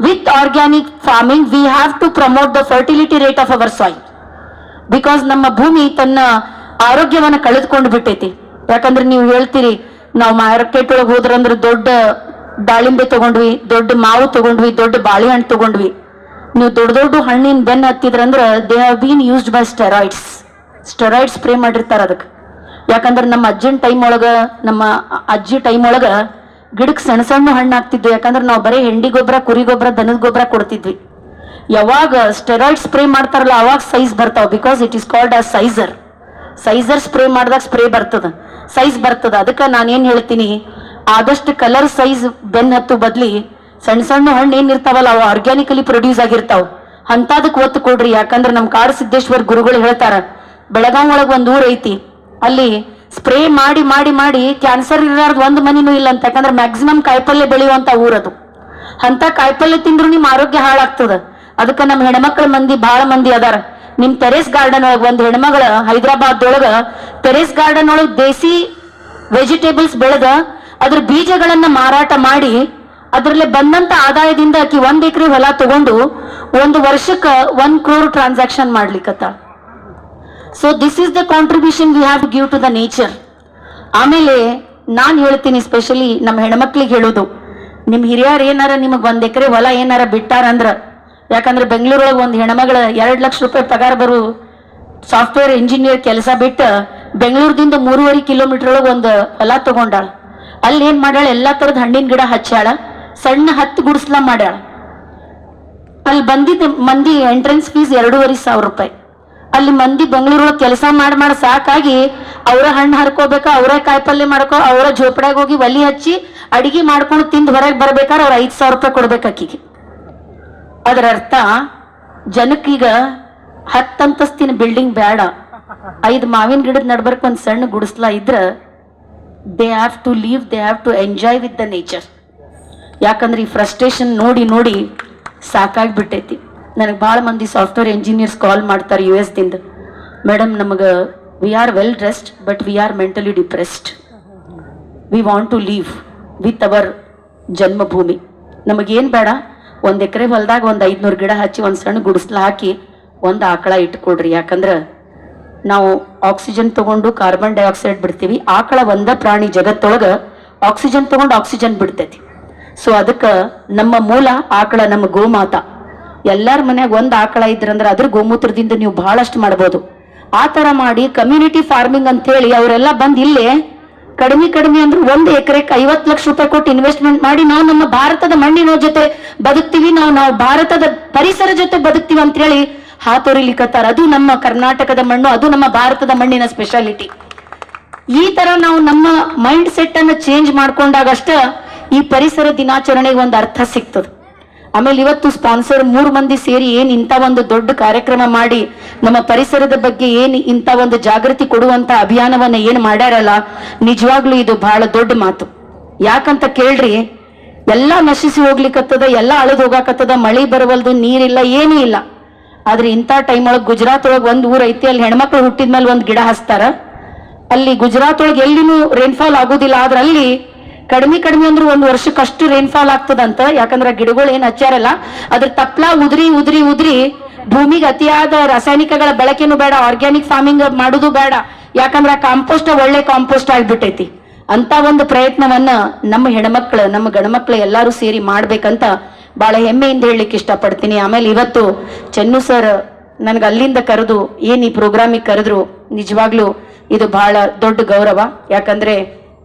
with organic farming we have to promote the fertility rate of our soil. Because ನಮ್ಮ ಭೂಮಿ ತನ್ನ ಆರೋಗ್ಯವನ್ನ ಕಳೆದುಕೊಂಡು ಬಿಟ್ಟೈತಿ. ಯಾಕಂದ್ರೆ ನೀವು ಹೇಳ್ತೀರಿ ನಾವು ಮಾರ್ಕೆಟ್ ಒಳಗೆ ಹೋದ್ರಂದ್ರೆ ದೊಡ್ಡ ದಾಳಿಂಬೆ ತಗೊಂಡ್ವಿ, ದೊಡ್ಡ ಮಾವು ತಗೊಂಡ್ವಿ, ದೊಡ್ಡ ಬಾಳೆಹಣ್ಣು ತಗೊಂಡ್ವಿ. ನೀವು ದೊಡ್ಡ ದೊಡ್ಡ ಹಣ್ಣಿನ ಬೆನ್ನ ಹತ್ತಿದ್ರಂದ್ರ they have been used by steroid spray ಮಾಡಿರ್ತಾರ ಅದಕ್ಕೆ. ಯಾಕಂದ್ರೆ ನಮ್ಮ ಅಜ್ಜನ ಟೈಮ್ ಒಳಗ, ನಮ್ಮ ಅಜ್ಜಿ ಟೈಮ್ ಒಳಗ ಗಿಡಕ್ಕೆ ಸಣ್ಣ ಸಣ್ಣ ಹಣ್ಣು ಆಗ್ತಿದ್ವಿ. ಯಾಕಂದ್ರೆ ನಾವು ಬರೀ ಹೆಂಡಿ ಗೊಬ್ಬರ, ಕುರಿ ಗೊಬ್ಬರ, ದನದ ಗೊಬ್ಬರ ಕೊಡ್ತಿದ್ವಿ. ಯಾವಾಗ ಸ್ಟೆರಾಯ್ಡ್ ಸ್ಪ್ರೇ ಮಾಡ್ತಾರಲ್ಲ ಅವಾಗ ಸೈಜ್ ಬರ್ತಾವ. Because it is called as sizer spray ಮಾಡಿದಾಗ ಸ್ಪ್ರೇ ಬರ್ತದ, ಸೈಜ್ ಬರ್ತದ. ಅದಕ್ಕೆ ನಾನೇನ್ ಹೇಳ್ತೀನಿ, ಆದಷ್ಟು ಕಲರ್ ಸೈಜ್ ಬೆನ್ ಹತ್ತು ಬದ್ಲಿ ಸಣ್ಣ ಸಣ್ಣ ಹಣ್ಣು ಏನಿರ್ತಾವಲ್ಲ ಅವು ಆರ್ಗ್ಯಾನಿಕಲಿ ಪ್ರೊಡ್ಯೂಸ್ ಆಗಿರ್ತಾವ, ಅಂತದಕ್ಕೆ ಒತ್ತು ಕೊಡ್ರಿ. ಯಾಕಂದ್ರೆ ನಮ್ ಕಾಡು ಸಿದ್ದೇಶ್ವರ್ ಗುರುಗಳು ಹೇಳ್ತಾರ, ಬೆಳಗಾವ್ ಒಳಗ್ ಒಂದ್ ಊರ್ ಐತಿ, ಅಲ್ಲಿ ಸ್ಪ್ರೇ ಮಾಡಿ ಮಾಡಿ ಮಾಡಿ ಕ್ಯಾನ್ಸರ್ ಇರಾರ್ದು ಒಂದ್ ಮನಿನೂ ಇಲ್ಲ ಅಂತ. ಯಾಕಂದ್ರೆ ಮ್ಯಾಕ್ಸಿಮಮ್ ಕಾಯಿಪಲ್ಯ ಬೆಳೆಯುವಂತ ಊರದು. ಅಂತ ಕಾಯಿಪಲ್ಯ ತಿಂದ್ರು ನಿಮ್ ಆರೋಗ್ಯ ಹಾಳಾಗ್ತದ. ಅದಕ್ಕೆ ನಮ್ಮ ಹೆಣ್ಮಕ್ಳ ಮಂದಿ ಬಹಳ ಮಂದಿ ಅದಾರ. ನಿಮ್ ಟೆರೇಸ್ ಗಾರ್ಡನ್ ಒಳಗ ಒಂದ್ ಹೆಣ್ಮಗಳ ಹೈದರಾಬಾದ್ ಒಳಗ ಟೆರೇಸ್ ಗಾರ್ಡನ್ ಒಳಗ್ ದೇಸಿ ವೆಜಿಟೇಬಲ್ಸ್ ಬೆಳೆದ ಅದ್ರ ಬೀಜಗಳನ್ನ ಮಾರಾಟ ಮಾಡಿ ಅದ್ರಲ್ಲಿ ಬಂದಂತ ಆದಾಯದಿಂದ ಆಕಿ 1 ಎಕರೆ ಹೊಲ ತಗೊಂಡು 1 ವರ್ಷಕ್ಕ 1 crore ಟ್ರಾನ್ಸಾಕ್ಷನ್ ಮಾಡ್ಲಿಕ್ಕತ್ತ. So this is the contribution we have to give to the nature. ಆಮೇಲೆ ನಾನ್ ಹೇಳ್ತೀನಿ, ಸ್ಪೆಷಲಿ ನಮ್ಮ ಹೆಣ್ಮಕ್ಳಿಗೆ ಹೇಳೋದು, ನಿಮ್ ಹಿರಿಯರ್ ಏನಾರ ನಿಮಗ್ 1 ಎಕರೆ ಹೊಲ ಏನಾರ ಬಿಟ್ಟಾರಂದ್ರ, ಯಾಕಂದ್ರೆ ಬೆಂಗಳೂರೊಳಗೆ ಒಂದು ಹೆಣ್ಮಗಳ 2 ಲಕ್ಷ ರೂಪಾಯಿ ಪಗಾರ ಬರು ಸಾಫ್ಟ್ವೇರ್ ಇಂಜಿನಿಯರ್ ಕೆಲಸ ಬಿಟ್ಟ ಬೆಂಗಳೂರದಿಂದ 3.5 ಕಿಲೋಮೀಟರ್ ಒಳಗೆ ಒಂದು ಹೊಲ ತಗೊಂಡಾಳ. ಅಲ್ಲಿ ಏನ್ ಮಾಡ್ಯಾಳ, ಎಲ್ಲಾ ತರದ ಹಣ್ಣಿನ ಗಿಡ ಹಚ್ಚಾಳ, ಸಣ್ಣ 10 ಗುಡಿಸ್ಲಾ ಮಾಡ್ಯಾಳ. ಅಲ್ಲಿ ಬಂದಿದ್ದ ಮಂದಿ ಎಂಟ್ರೆನ್ಸ್ ಫೀಸ್ 2,500 ರೂಪಾಯಿ. ಅಲ್ಲಿ ಮಂದಿ ಬೆಂಗಳೂರೊಳಗೆ ಕೆಲಸ ಮಾಡಿ ಸಾಕಾಗಿ ಅವರ ಹಣ್ಣು ಹರ್ಕೋಬೇಕ, ಅವರ ಕಾಯಿಪಲ್ಯ ಮಾಡ್ಕೋ, ಅವರ ಜೋಪಡ್ಯಾಗ ಹೋಗಿ ಒಲಿ ಹಚ್ಚಿ ಅಡಿಗೆ ಮಾಡ್ಕೊಂಡು ತಿಂದು ಹೊರಗೆ ಬರ್ಬೇಕಾದ್ರೆ ಅವ್ರ 5,000 ರೂಪಾಯಿ ಕೊಡ್ಬೇಕು ಆಕಿಗೆ. ಅದರ ಅರ್ಥ ಜನಕ್ಕೀಗ 10 ಅಂತಸ್ತಿನ ಬಿಲ್ಡಿಂಗ್ ಬೇಡ, 5 ಮಾವಿನ ಗಿಡದ ನಡ್ಬರ್ಕ್ ಒಂದ್ ಸಣ್ಣ ಗುಡಿಸ್ಲಾ ಇದ್ರ they have to leave, they have to enjoy with the nature. ಯಾಕಂದ್ರೆ ಈ ಫ್ರಸ್ಟ್ರೇಷನ್ ನೋಡಿ ನೋಡಿ ಸಾಕಾಗ್ಬಿಟ್ಟೈತಿ. ನನಗೆ ಭಾಳ ಮಂದಿ ಸಾಫ್ಟ್ವೇರ್ ಇಂಜಿನಿಯರ್ಸ್ ಕಾಲ್ ಮಾಡ್ತಾರೆ US ದಿಂದ, ಮೇಡಮ್ ನಮಗೆ we are well dressed but we are mentally depressed, we want to leave with our ಜನ್ಮಭೂಮಿ. ನಮಗೇನು ಬೇಡ, 1 ಎಕರೆ ಹೊಲದಾಗ ಒಂದು 500 ಗಿಡ ಹಚ್ಚಿ ಒಂದು ಸಣ್ಣ ಗುಡಿಸ್ಲ ಹಾಕಿ ಒಂದು ಆಕಳ ಇಟ್ಕೊಡ್ರಿ. ಯಾಕಂದ್ರೆ ನಾವು ಆಕ್ಸಿಜನ್ ತಗೊಂಡು ಕಾರ್ಬನ್ ಡೈಆಕ್ಸೈಡ್ ಬಿಡ್ತೀವಿ, ಆಕಳ ಒಂದ ಪ್ರಾಣಿ ಜಗತ್ತೊಳಗ ಆಕ್ಸಿಜನ್ ತಗೊಂಡು ಆಕ್ಸಿಜನ್ ಬಿಡ್ತೈತಿ. ಸೊ ಅದಕ್ಕೆ ನಮ್ಮ ಮೂಲ ಆಕಳ, ನಮ್ಮ ಗೋಮಾತಾ. ಎಲ್ಲಾರ ಮನ್ಯಾಗ ಒಂದು ಆಕಳ ಇದ್ರಂದ್ರೆ ಅದ್ರ ಗೋಮೂತ್ರದಿಂದ ನೀವು ಬಹಳಷ್ಟು ಮಾಡ್ಬೋದು. ಆ ತರ ಮಾಡಿ ಕಮ್ಯುನಿಟಿ ಫಾರ್ಮಿಂಗ್ ಅಂತ ಹೇಳಿ ಅವರೆಲ್ಲ ಬಂದ್ ಇಲ್ಲೇ ಕಡಿಮೆ ಅಂದ್ರೆ 1 ಎಕರೆಗೆ 50 ಲಕ್ಷ ರೂಪಾಯಿ ಕೊಟ್ಟು ಇನ್ವೆಸ್ಟ್ಮೆಂಟ್ ಮಾಡಿ ನಾವು ನಮ್ಮ ಭಾರತದ ಮಣ್ಣಿನ ಜೊತೆ ಬದುಕ್ತಿವಿ, ನಾವು ಭಾರತದ ಪರಿಸರ ಜೊತೆ ಬದುಕ್ತಿವಿ ಅಂತ ಹೇಳಿ ಹಾತೊರಿಲಿಕ್ಕತ್ತಾರ. ಅದು ನಮ್ಮ ಕರ್ನಾಟಕದ ಮಣ್ಣು, ಅದು ನಮ್ಮ ಭಾರತದ ಮಣ್ಣಿನ ಸ್ಪೆಷಾಲಿಟಿ. ಈ ತರ ನಾವು ನಮ್ಮ ಮೈಂಡ್ ಸೆಟ್ ಅನ್ನ ಚೇಂಜ್ ಮಾಡ್ಕೊಂಡಾಗಷ್ಟ ಈ ಪರಿಸರ ದಿನಾಚರಣೆಗೆ ಒಂದು ಅರ್ಥ ಸಿಗ್ತದೆ. ಆಮೇಲೆ ಇವತ್ತು ಸ್ಪಾನ್ಸರ್ 3 ಮಂದಿ ಸೇರಿ ಏನ್ ಇಂಥ ಒಂದು ದೊಡ್ಡ ಕಾರ್ಯಕ್ರಮ ಮಾಡಿ ನಮ್ಮ ಪರಿಸರದ ಬಗ್ಗೆ ಏನ್ ಇಂಥ ಒಂದು ಜಾಗೃತಿ ಕೊಡುವಂತ ಅಭಿಯಾನವನ್ನ ಏನ್ ಮಾಡ್ಯಾರಲ್ಲ, ನಿಜವಾಗ್ಲೂ ಇದು ಬಹಳ ದೊಡ್ಡ ಮಾತು. ಯಾಕಂತ ಕೇಳ್ರಿ, ಎಲ್ಲಾ ನಶಿಸಿ ಹೋಗ್ಲಿಕ್ಕತ್ತದ, ಎಲ್ಲಾ ಅಳದ್ ಹೋಗಾಕತ್ತದ, ಮಳಿ ಬರವಲ್ದು, ನೀರಿಲ್ಲ, ಏನೂ ಇಲ್ಲ. ಆದ್ರೆ ಇಂಥ ಟೈಮ್ ಒಳಗೆ ಗುಜರಾತ್ ಒಳಗೆ ಒಂದು ಊರ್ ಐತಿ, ಅಲ್ಲಿ ಹೆಣ್ಮಕ್ಳು ಹುಟ್ಟಿದ್ಮೇಲೆ ಒಂದು ಗಿಡ ಹಚ್ತಾರ. ಅಲ್ಲಿ ಗುಜರಾತ್ ಒಳಗೆ ಎಲ್ಲಿನೂ ರೇನ್ಫಾಲ್ ಆಗೋದಿಲ್ಲ, ಆದ್ರೆ ಅಲ್ಲಿ ಕಡಿಮೆ ಅಂದ್ರೆ 1 ವರ್ಷಕ್ಕೆ ಅಷ್ಟು ರೇನ್ಫಾಲ್ ಆಗ್ತದಂತ. ಯಾಕಂದ್ರೆ ಗಿಡಗಳು ಏನ್ ಹಚ್ಚಾರಲ್ಲ ಅದ್ರ ತಪ್ಲಾ ಉದ್ರಿ ಭೂಮಿಗೆ ಅತಿಯಾದ ರಾಸಾಯನಿಕಗಳ ಬಳಕೆನೂ ಬೇಡ, ಆರ್ಗ್ಯಾನಿಕ್ ಫಾರ್ಮಿಂಗ್ ಮಾಡುದು ಬೇಡ. ಯಾಕಂದ್ರೆ ಆ ಕಾಂಪೋಸ್ಟ್ ಒಳ್ಳೆ ಕಾಂಪೋಸ್ಟ್ ಆಗಿಬಿಟ್ಟೈತಿ. ಅಂತ ಒಂದು ಪ್ರಯತ್ನವನ್ನ ನಮ್ಮ ಹೆಣ್ಮಕ್ಳು, ನಮ್ಮ ಗಂಡ್ಮಕ್ಳು ಎಲ್ಲಾರು ಸೇರಿ ಮಾಡ್ಬೇಕಂತ ಬಹಳ ಹೆಮ್ಮೆಯಿಂದ ಹೇಳಲಿಕ್ಕೆ ಇಷ್ಟಪಡ್ತೀನಿ. ಆಮೇಲೆ ಇವತ್ತು ಚೆನ್ನು ಸರ್ ನನ್ಗೆ ಅಲ್ಲಿಂದ ಕರೆದು ಏನ್ ಈ ಪ್ರೋಗ್ರಾಮಿಗೆ ಕರೆದ್ರು, ನಿಜವಾಗ್ಲೂ ಇದು ಬಹಳ ದೊಡ್ಡ ಗೌರವ. ಯಾಕಂದ್ರೆ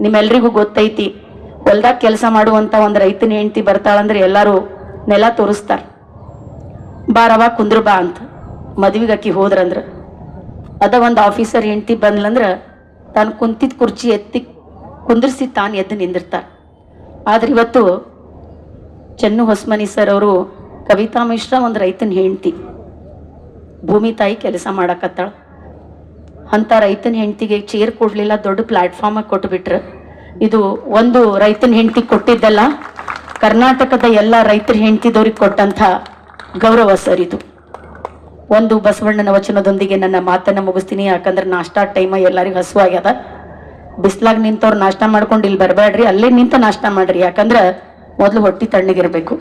ನಿಮ್ಮೆಲ್ರಿಗೂ ಗೊತ್ತೈತಿ, ಹೊಲ್ದಾಗ ಕೆಲಸ ಮಾಡುವಂತ ಒಂದು ರೈತನ ಹೆಂಡತಿ ಬರ್ತಾಳಂದ್ರೆ ಎಲ್ಲಾರು ನೆಲ ತೋರಿಸ್ತಾರ, ಬಾರವ ಕುಂದ್ರ ಬಾ ಅಂತ. ಮದ್ವಿಗೆ ಅಕ್ಕಿ ಹೋದ್ರಂದ್ರ ಅದ ಒಂದು ಆಫೀಸರ್ ಹೆಂಡತಿ ಬಂದ್ಲಂದ್ರ ತಾನು ಕುಂತಿದ್ ಕುರ್ಚಿ ಎತ್ತಿ ಕುಂದ್ರಿಸಿ ತಾನು ಎದ್ದು ನಿಂದಿರ್ತಾರ. ಆದ್ರೆ ಇವತ್ತು ಚೆನ್ನು ಹೊಸ್ಮನಿ ಸರ್ ಅವರು, ಕವಿತಾ ಮಿಶ್ರಾ ಒಂದು ರೈತನ ಹೆಂಡತಿ, ಭೂಮಿ ತಾಯಿ ಕೆಲಸ ಮಾಡಕತ್ತಾಳ. ಅಂತ ರೈತನ ಹೆಂಡತಿಗೆ ಚೇರ್ ಕೊಡ್ಲಿಲ್ಲ, ದೊಡ್ಡ ಪ್ಲಾಟ್ಫಾರ್ಮ್ ಕೊಟ್ಟುಬಿಟ್ರ. ಇದು ಒಂದು ರೈತನ ಹೆಂಡತಿ ಕೊಟ್ಟಿದ್ದಲ್ಲ, ಕರ್ನಾಟಕದ ಎಲ್ಲ ರೈತರ ಹೆಂಡತಿದವ್ರಿಗೆ ಕೊಟ್ಟಂತ ಗೌರವ ಸರ್ ಇದು. ಒಂದು ಬಸವಣ್ಣನ ವಚನದೊಂದಿಗೆ ನನ್ನ ಮಾತನ್ನ ಮುಗಿಸ್ತೀನಿ. ಯಾಕಂದ್ರೆ ನಾಷ್ಟಾ ಟೈಮ್, ಎಲ್ಲರಿಗೂ ಹಸುವಾಗ್ಯದ. ಬಿಸ್ಲಾಗ ನಿಂತವ್ರು ನಾಷ್ಟ ಮಾಡ್ಕೊಂಡು ಇಲ್ಲಿ ಬರಬೇಡ್ರಿ, ಅಲ್ಲೇ ನಿಂತ ನಾಷ್ಟ ಮಾಡ್ರಿ. ಯಾಕಂದ್ರೆ ಮೊದಲು ಹೊಟ್ಟಿ ತಣ್ಣಗಿರ್ಬೇಕು.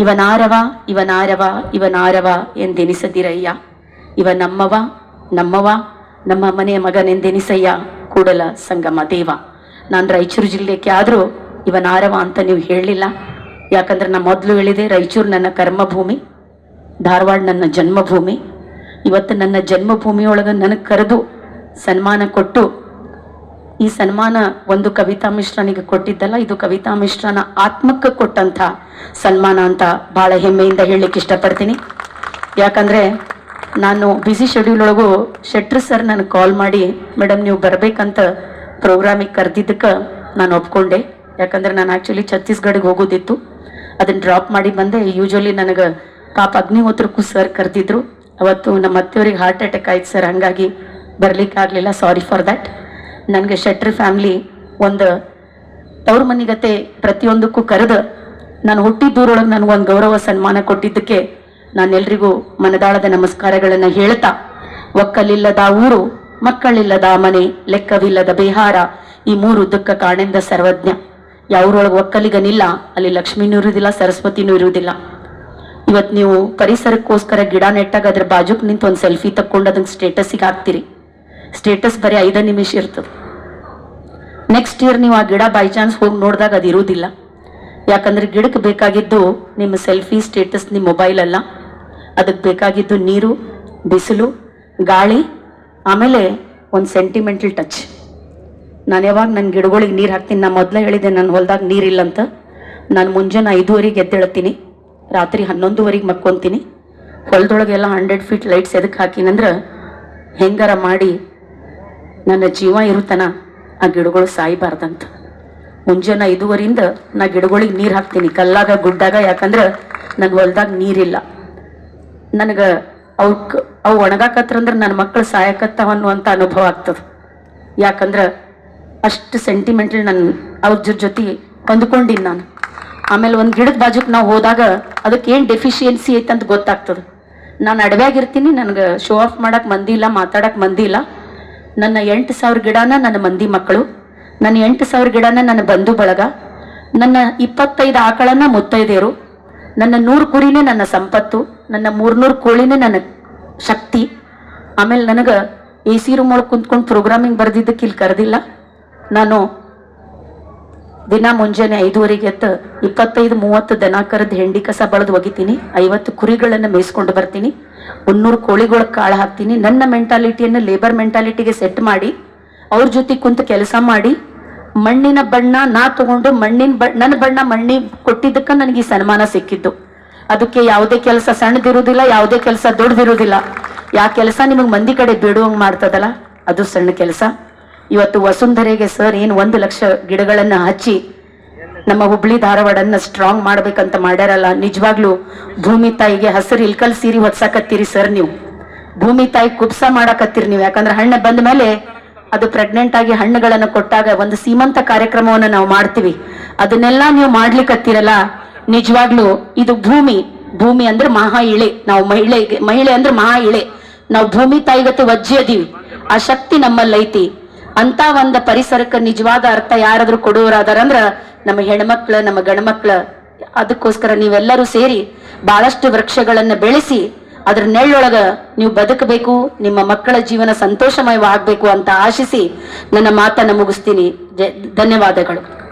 ಇವನಾರವ ಇವನಾರವ ಇವನಾರವ ಎಂದೆನಿಸದಿರಯ್ಯ, ಇವ ನಮ್ಮವ ನಮ್ಮವ ನಮ್ಮ ಮನೆಯ ಮಗನೆಂದೆನಿಸಯ್ಯ ಕೂಡಲ ಸಂಗಮ ದೇವ. ನಾನು ರಾಯಚೂರು ಜಿಲ್ಲೆಗೆ ಆದರೂ ಇವನಾರವ ಅಂತ ನೀವು ಹೇಳಲಿಲ್ಲ. ಯಾಕಂದ್ರೆ ನಾ ಮೊದಲು ಹೇಳಿದೆ, ರಾಯಚೂರು ನನ್ನ ಕರ್ಮಭೂಮಿ, ಧಾರವಾಡ ನನ್ನ ಜನ್ಮಭೂಮಿ. ಇವತ್ತು ನನ್ನ ಜನ್ಮಭೂಮಿಯೊಳಗೆ ನನಗೆ ಕರೆದು ಸನ್ಮಾನ ಕೊಟ್ಟು, ಈ ಸನ್ಮಾನ ಒಂದು ಕವಿತಾ ಮಿಶ್ರನಿಗೆ ಕೊಟ್ಟಿದ್ದಲ್ಲ, ಇದು ಕವಿತಾ ಮಿಶ್ರನ ಆತ್ಮಕ್ಕೆ ಕೊಟ್ಟಂಥ ಸನ್ಮಾನ ಅಂತ ಭಾಳ ಹೆಮ್ಮೆಯಿಂದ ಹೇಳಲಿಕ್ಕೆ ಇಷ್ಟಪಡ್ತೀನಿ. ಯಾಕಂದರೆ ನಾನು ಬ್ಯುಸಿ ಶೆಡ್ಯೂಲ್ ಒಳಗೂ ಶೆಟ್ರ್ ಸರ್ ನನಗೆ ಕಾಲ್ ಮಾಡಿ, ಮೇಡಮ್ ನೀವು ಬರಬೇಕಂತ ಪ್ರೋಗ್ರಾಮಿಗೆ ಕರೆದಿದ್ದಕ್ಕೆ ನಾನು ಒಪ್ಕೊಂಡೆ. ಯಾಕಂದ್ರೆ ನಾನು ಆ್ಯಕ್ಚುಲಿ ಛತ್ತೀಸ್ಗಢಗೆ ಹೋಗೋದಿತ್ತು, ಅದನ್ನು ಡ್ರಾಪ್ ಮಾಡಿ ಬಂದೆ. ಯೂಶ್ವಲಿ ನನಗೆ ಪಾಪ ಅಗ್ನಿಹೋತ್ರಕ್ಕೂ ಸರ್ ಕರೆದಿದ್ರು. ಅವತ್ತು ನಮ್ಮ ಅತ್ತೆಯವ್ರಿಗೆ ಹಾರ್ಟ್ ಅಟ್ಯಾಕ್ ಆಯ್ತು ಸರ್, ಹಾಗಾಗಿ ಬರ್ಲಿಕ್ಕೆ ಆಗಲಿಲ್ಲ, ಸಾರಿ ಫಾರ್ ದ್ಯಾಟ್. ನನಗೆ ಶೆಟ್ರ್ ಫ್ಯಾಮ್ಲಿ ಒಂದು ತವ್ರ ಮನಿಗತೆ ಪ್ರತಿಯೊಂದಕ್ಕೂ ಕರೆದು ನಾನು ಹುಟ್ಟಿದ್ದೂರೊಳಗೆ ನನಗೊಂದು ಗೌರವ ಸನ್ಮಾನ ಕೊಟ್ಟಿದ್ದಕ್ಕೆ ನಾನೆಲ್ರಿಗೂ ಮನದಾಳದ ನಮಸ್ಕಾರಗಳನ್ನು ಹೇಳ್ತಾ, ಒಕ್ಕಲಿಲ್ಲದ ಊರು ಮಕ್ಕಳಿಲ್ಲದ ಮನೆ ಲೆಕ್ಕವಿಲ್ಲದ ಬಿಹಾರ, ಈ ಮೂರು ದುಃಖ ಕಾಣೆಂದ ಸರ್ವಜ್ಞ. ಯಾವ್ರೊಳಗೆ ಒಕ್ಕಲಿಗನಿಲ್ಲ ಅಲ್ಲಿ ಲಕ್ಷ್ಮೀನೂ ಇರುವುದಿಲ್ಲ, ಸರಸ್ವತಿನೂ ಇರುವುದಿಲ್ಲ. ಇವತ್ತು ನೀವು ಪರಿಸರಕ್ಕೋಸ್ಕರ ಗಿಡ ನೆಟ್ಟಾಗ ಅದ್ರ ಬಾಜುಕ್ ನಿಂತು ಒಂದು ಸೆಲ್ಫಿ ತಕ್ಕೊಂಡು ಅದನ್ನ ಸ್ಟೇಟಸ್ಸಿಗೆ ಹಾಕ್ತೀರಿ. ಸ್ಟೇಟಸ್ ಬರೀ 5 ನಿಮಿಷ ಇರ್ತದೆ. ನೆಕ್ಸ್ಟ್ ಇಯರ್ ನೀವು ಆ ಗಿಡ ಬೈ ಚಾನ್ಸ್ ಹೋಗಿ ನೋಡಿದಾಗ ಅದು ಇರುವುದಿಲ್ಲ. ಯಾಕಂದ್ರೆ ಗಿಡಕ್ಕೆ ಬೇಕಾಗಿದ್ದು ನಿಮ್ಮ ಸೆಲ್ಫಿ ಸ್ಟೇಟಸ್, ನಿಮ್ಮ ಮೊಬೈಲ್ ಅಲ್ಲ. ಅದಕ್ಕೆ ಬೇಕಾಗಿದ್ದು ನೀರು, ಬಿಸಿಲು, ಗಾಳಿ, ಆಮೇಲೆ ಒಂದು ಸೆಂಟಿಮೆಂಟಲ್ ಟಚ್. ನಾನು ಯಾವಾಗ ನನ್ನ ಗಿಡಗಳಿಗೆ ನೀರು ಹಾಕ್ತೀನಿ, ನಾನು ಮೊದಲೇ ಹೇಳಿದೆ ನನ್ನ ಹೊಲದಾಗ ನೀರಿಲ್ಲ ಅಂತ. ನಾನು ಮುಂಜಾನೆ 5:30 ಎದ್ದೇಳ್ತೀನಿ, ರಾತ್ರಿ 11:00 ಮಕ್ಕೊಂತೀನಿ. ಹೊಲದೊಳಗೆಲ್ಲ 100 ಫೀಟ್ ಲೈಟ್ಸ್ ಎದಕ್ಕೆ ಹಾಕಿನಂದ್ರೆ ಹೆಂಗಾರ ಮಾಡಿ ನನ್ನ ಜೀವ ಇರುತ್ತನ ಆ ಗಿಡಗಳು ಸಾಯಬಾರ್ದಂತ. ಮುಂಜಾನೆ 5:30ಯಿಂದ ನಾ ಗಿಡಗಳಿಗೆ ನೀರು ಹಾಕ್ತೀನಿ, ಕಲ್ಲಾಗ ಗುಡ್ಡಾಗ. ಯಾಕಂದ್ರೆ ನನ್ನ ಹೊಲದಾಗ ನೀರಿಲ್ಲ. ನನಗೆ ಅವು ಒಣಗಾಕತ್ರಂದ್ರೆ ನನ್ನ ಮಕ್ಕಳು ಸಾಯಕತ್ತಾವ ಅನ್ನುವಂಥ ಅನುಭವ ಆಗ್ತದೆ. ಯಾಕಂದ್ರೆ ಅಷ್ಟು ಸೆಂಟಿಮೆಂಟಲ್ ನಾನು ಅವ್ರ ಜೊತೆ ಹೊಂದ್ಕೊಂಡಿನಿ ನಾನು. ಆಮೇಲೆ ಒಂದು ಗಿಡದ ಬಾಜುಕ್ ನಾವು ಹೋದಾಗ ಅದಕ್ಕೆ ಏನು ಡೆಫಿಷಿಯನ್ಸಿ ಐತೆ ಅಂತ ಗೊತ್ತಾಗ್ತದೆ. ನಾನು ಅಡವ್ಯಾಗಿರ್ತೀನಿ, ನನಗೆ ಶೋ ಆಫ್ ಮಾಡಕ್ಕೆ ಮಂದಿ ಇಲ್ಲ, ಮಾತಾಡಕ್ಕೆ ಮಂದಿ ಇಲ್ಲ. ನನ್ನ 8,000 ಗಿಡನ ನನ್ನ ಮಂದಿ ಮಕ್ಕಳು, ನನ್ನ 8,000 ಗಿಡನ ನನ್ನ ಬಂಧು ಬಳಗ, ನನ್ನ 25 ಆಕಳನ್ನ ಮುತ್ತೈದೆಯರು, ನನ್ನ 100 ಕುರಿನೇ ನನ್ನ ಸಂಪತ್ತು, ನನ್ನ 300 ಕೋಳಿನೇ ನನ್ನ ಶಕ್ತಿ. ಆಮೇಲೆ ನನಗೆ AC ರೂಮ್ ಒಳಗೆ ಕುಂತ್ಕೊಂಡು ಪ್ರೋಗ್ರಾಮಿಂಗ್ ಬರೆದಿದ್ದಕ್ಕೆ ಇಲ್ಲಿ ಕರೆದಿಲ್ಲ. ನಾನು ದಿನ ಮುಂಜಾನೆ 5:30 ಎದ್ದು 25-30 ದನ ಕರೆದು ಹೆಂಡಿ ಕಸ ಬಳದು ಒಗಿತೀನಿ, 50 ಕುರಿಗಳನ್ನು ಮೇಯಿಸ್ಕೊಂಡು ಬರ್ತೀನಿ, 300 ಕೋಳಿಗಳಿಗೆ ಕಾಳು ಹಾಕ್ತೀನಿ. ನನ್ನ ಮೆಂಟಾಲಿಟಿಯನ್ನು ಲೇಬರ್ ಮೆಂಟಾಲಿಟಿಗೆ ಸೆಟ್ ಮಾಡಿ ಅವ್ರ ಜೊತೆ ಕುಂತು ಕೆಲಸ ಮಾಡಿ ಮಣ್ಣಿನ ಬಣ್ಣ ನಾ ತಗೊಂಡು ನನ್ನ ಬಣ್ಣ ಮಣ್ಣಿಗೆ ಕೊಟ್ಟಿದ್ದಕ್ಕೆ ನನಗೆ ಈ ಸನ್ಮಾನ ಸಿಕ್ಕಿದ್ದು. ಅದಕ್ಕೆ ಯಾವುದೇ ಕೆಲಸ ಸಣ್ಣದಿರುವುದಿಲ್ಲ, ಯಾವುದೇ ಕೆಲಸ ದೊಡ್ಡದಿರುವುದಿಲ್ಲ. ಯಾವ ಕೆಲಸ ನಿಮಗೆ ಮಂದಿ ಕಡೆ ಬೇಡುವಂಗೆ ಮಾಡ್ತದಲ್ಲ ಅದು ಸಣ್ಣ ಕೆಲಸ. ಇವತ್ತು ವಸುಂಧರೆಗೆ ಸರ್ ಏನು 1 ಲಕ್ಷ ಗಿಡಗಳನ್ನು ಹಚ್ಚಿ ನಮ್ಮ ಹುಬ್ಳಿ ಧಾರವಾಡನ್ನ ಸ್ಟ್ರಾಂಗ್ ಮಾಡ್ಬೇಕಂತ ಮಾಡ್ಯಾರಲ್ಲ, ನಿಜವಾಗ್ಲೂ ಭೂಮಿ ತಾಯಿಗೆ ಹಸಿರು ಇಲ್ಕಲ್ ಸೀರೆ ಹೊತ್ಸಾಕತ್ತೀರಿ ಸರ್. ನೀವು ಭೂಮಿ ತಾಯಿ ಕುಬ್ಸ ಮಾಡಾಕತ್ತೀರಿ ನೀವು. ಯಾಕಂದ್ರೆ ಹಣ್ಣು ಬಂದ ಮೇಲೆ ಅದು ಪ್ರೆಗ್ನೆಂಟ್ ಆಗಿ ಹಣ್ಣುಗಳನ್ನು ಕೊಟ್ಟಾಗ ಒಂದು ಸೀಮಂತ ಕಾರ್ಯಕ್ರಮವನ್ನು ನಾವು ಮಾಡ್ತೀವಿ. ಅದನ್ನೆಲ್ಲ ನೀವು ಮಾಡ್ಲಿಕ್ಕತ್ತೀರಲ್ಲ, ನಿಜವಾಗ್ಲೂ ಇದು ಭೂಮಿ ಅಂದ್ರೆ ಮಹಾ ಇಳೆ. ನಾವು ಮಹಿಳೆ ಅಂದ್ರೆ ಮಹಾ ಇಳೆ. ನಾವು ಭೂಮಿ ತಾಯಿಗತ್ತೆ ವಜ್ಜೆ ಅದೀವಿ, ಆ ಶಕ್ತಿ ನಮ್ಮಲ್ಲಿ ಐತಿ. ಅಂತ ಒಂದು ಪರಿಸರಕ್ಕೆ ನಿಜವಾದ ಅರ್ಥ ಯಾರಾದ್ರೂ ಕೊಡುವರಾದಾರಂದ್ರ ನಮ್ಮ ಹೆಣ್ಮಕ್ಳು, ನಮ್ಮ ಗಂಡ್ಮಕ್ಳು. ಅದಕ್ಕೋಸ್ಕರ ನೀವೆಲ್ಲರೂ ಸೇರಿ ಬಹಳಷ್ಟು ವೃಕ್ಷಗಳನ್ನ ಬೆಳೆಸಿ ಅದ್ರ ನೆಳ್ಳೊಳಗ ನೀವು ಬದುಕಬೇಕು, ನಿಮ್ಮ ಮಕ್ಕಳ ಜೀವನ ಸಂತೋಷಮಯವಾಗಬೇಕು ಅಂತ ಆಶಿಸಿ ನನ್ನ ಮಾತನ್ನ ಮುಗಿಸ್ತೀನಿ. ಧನ್ಯವಾದಗಳು.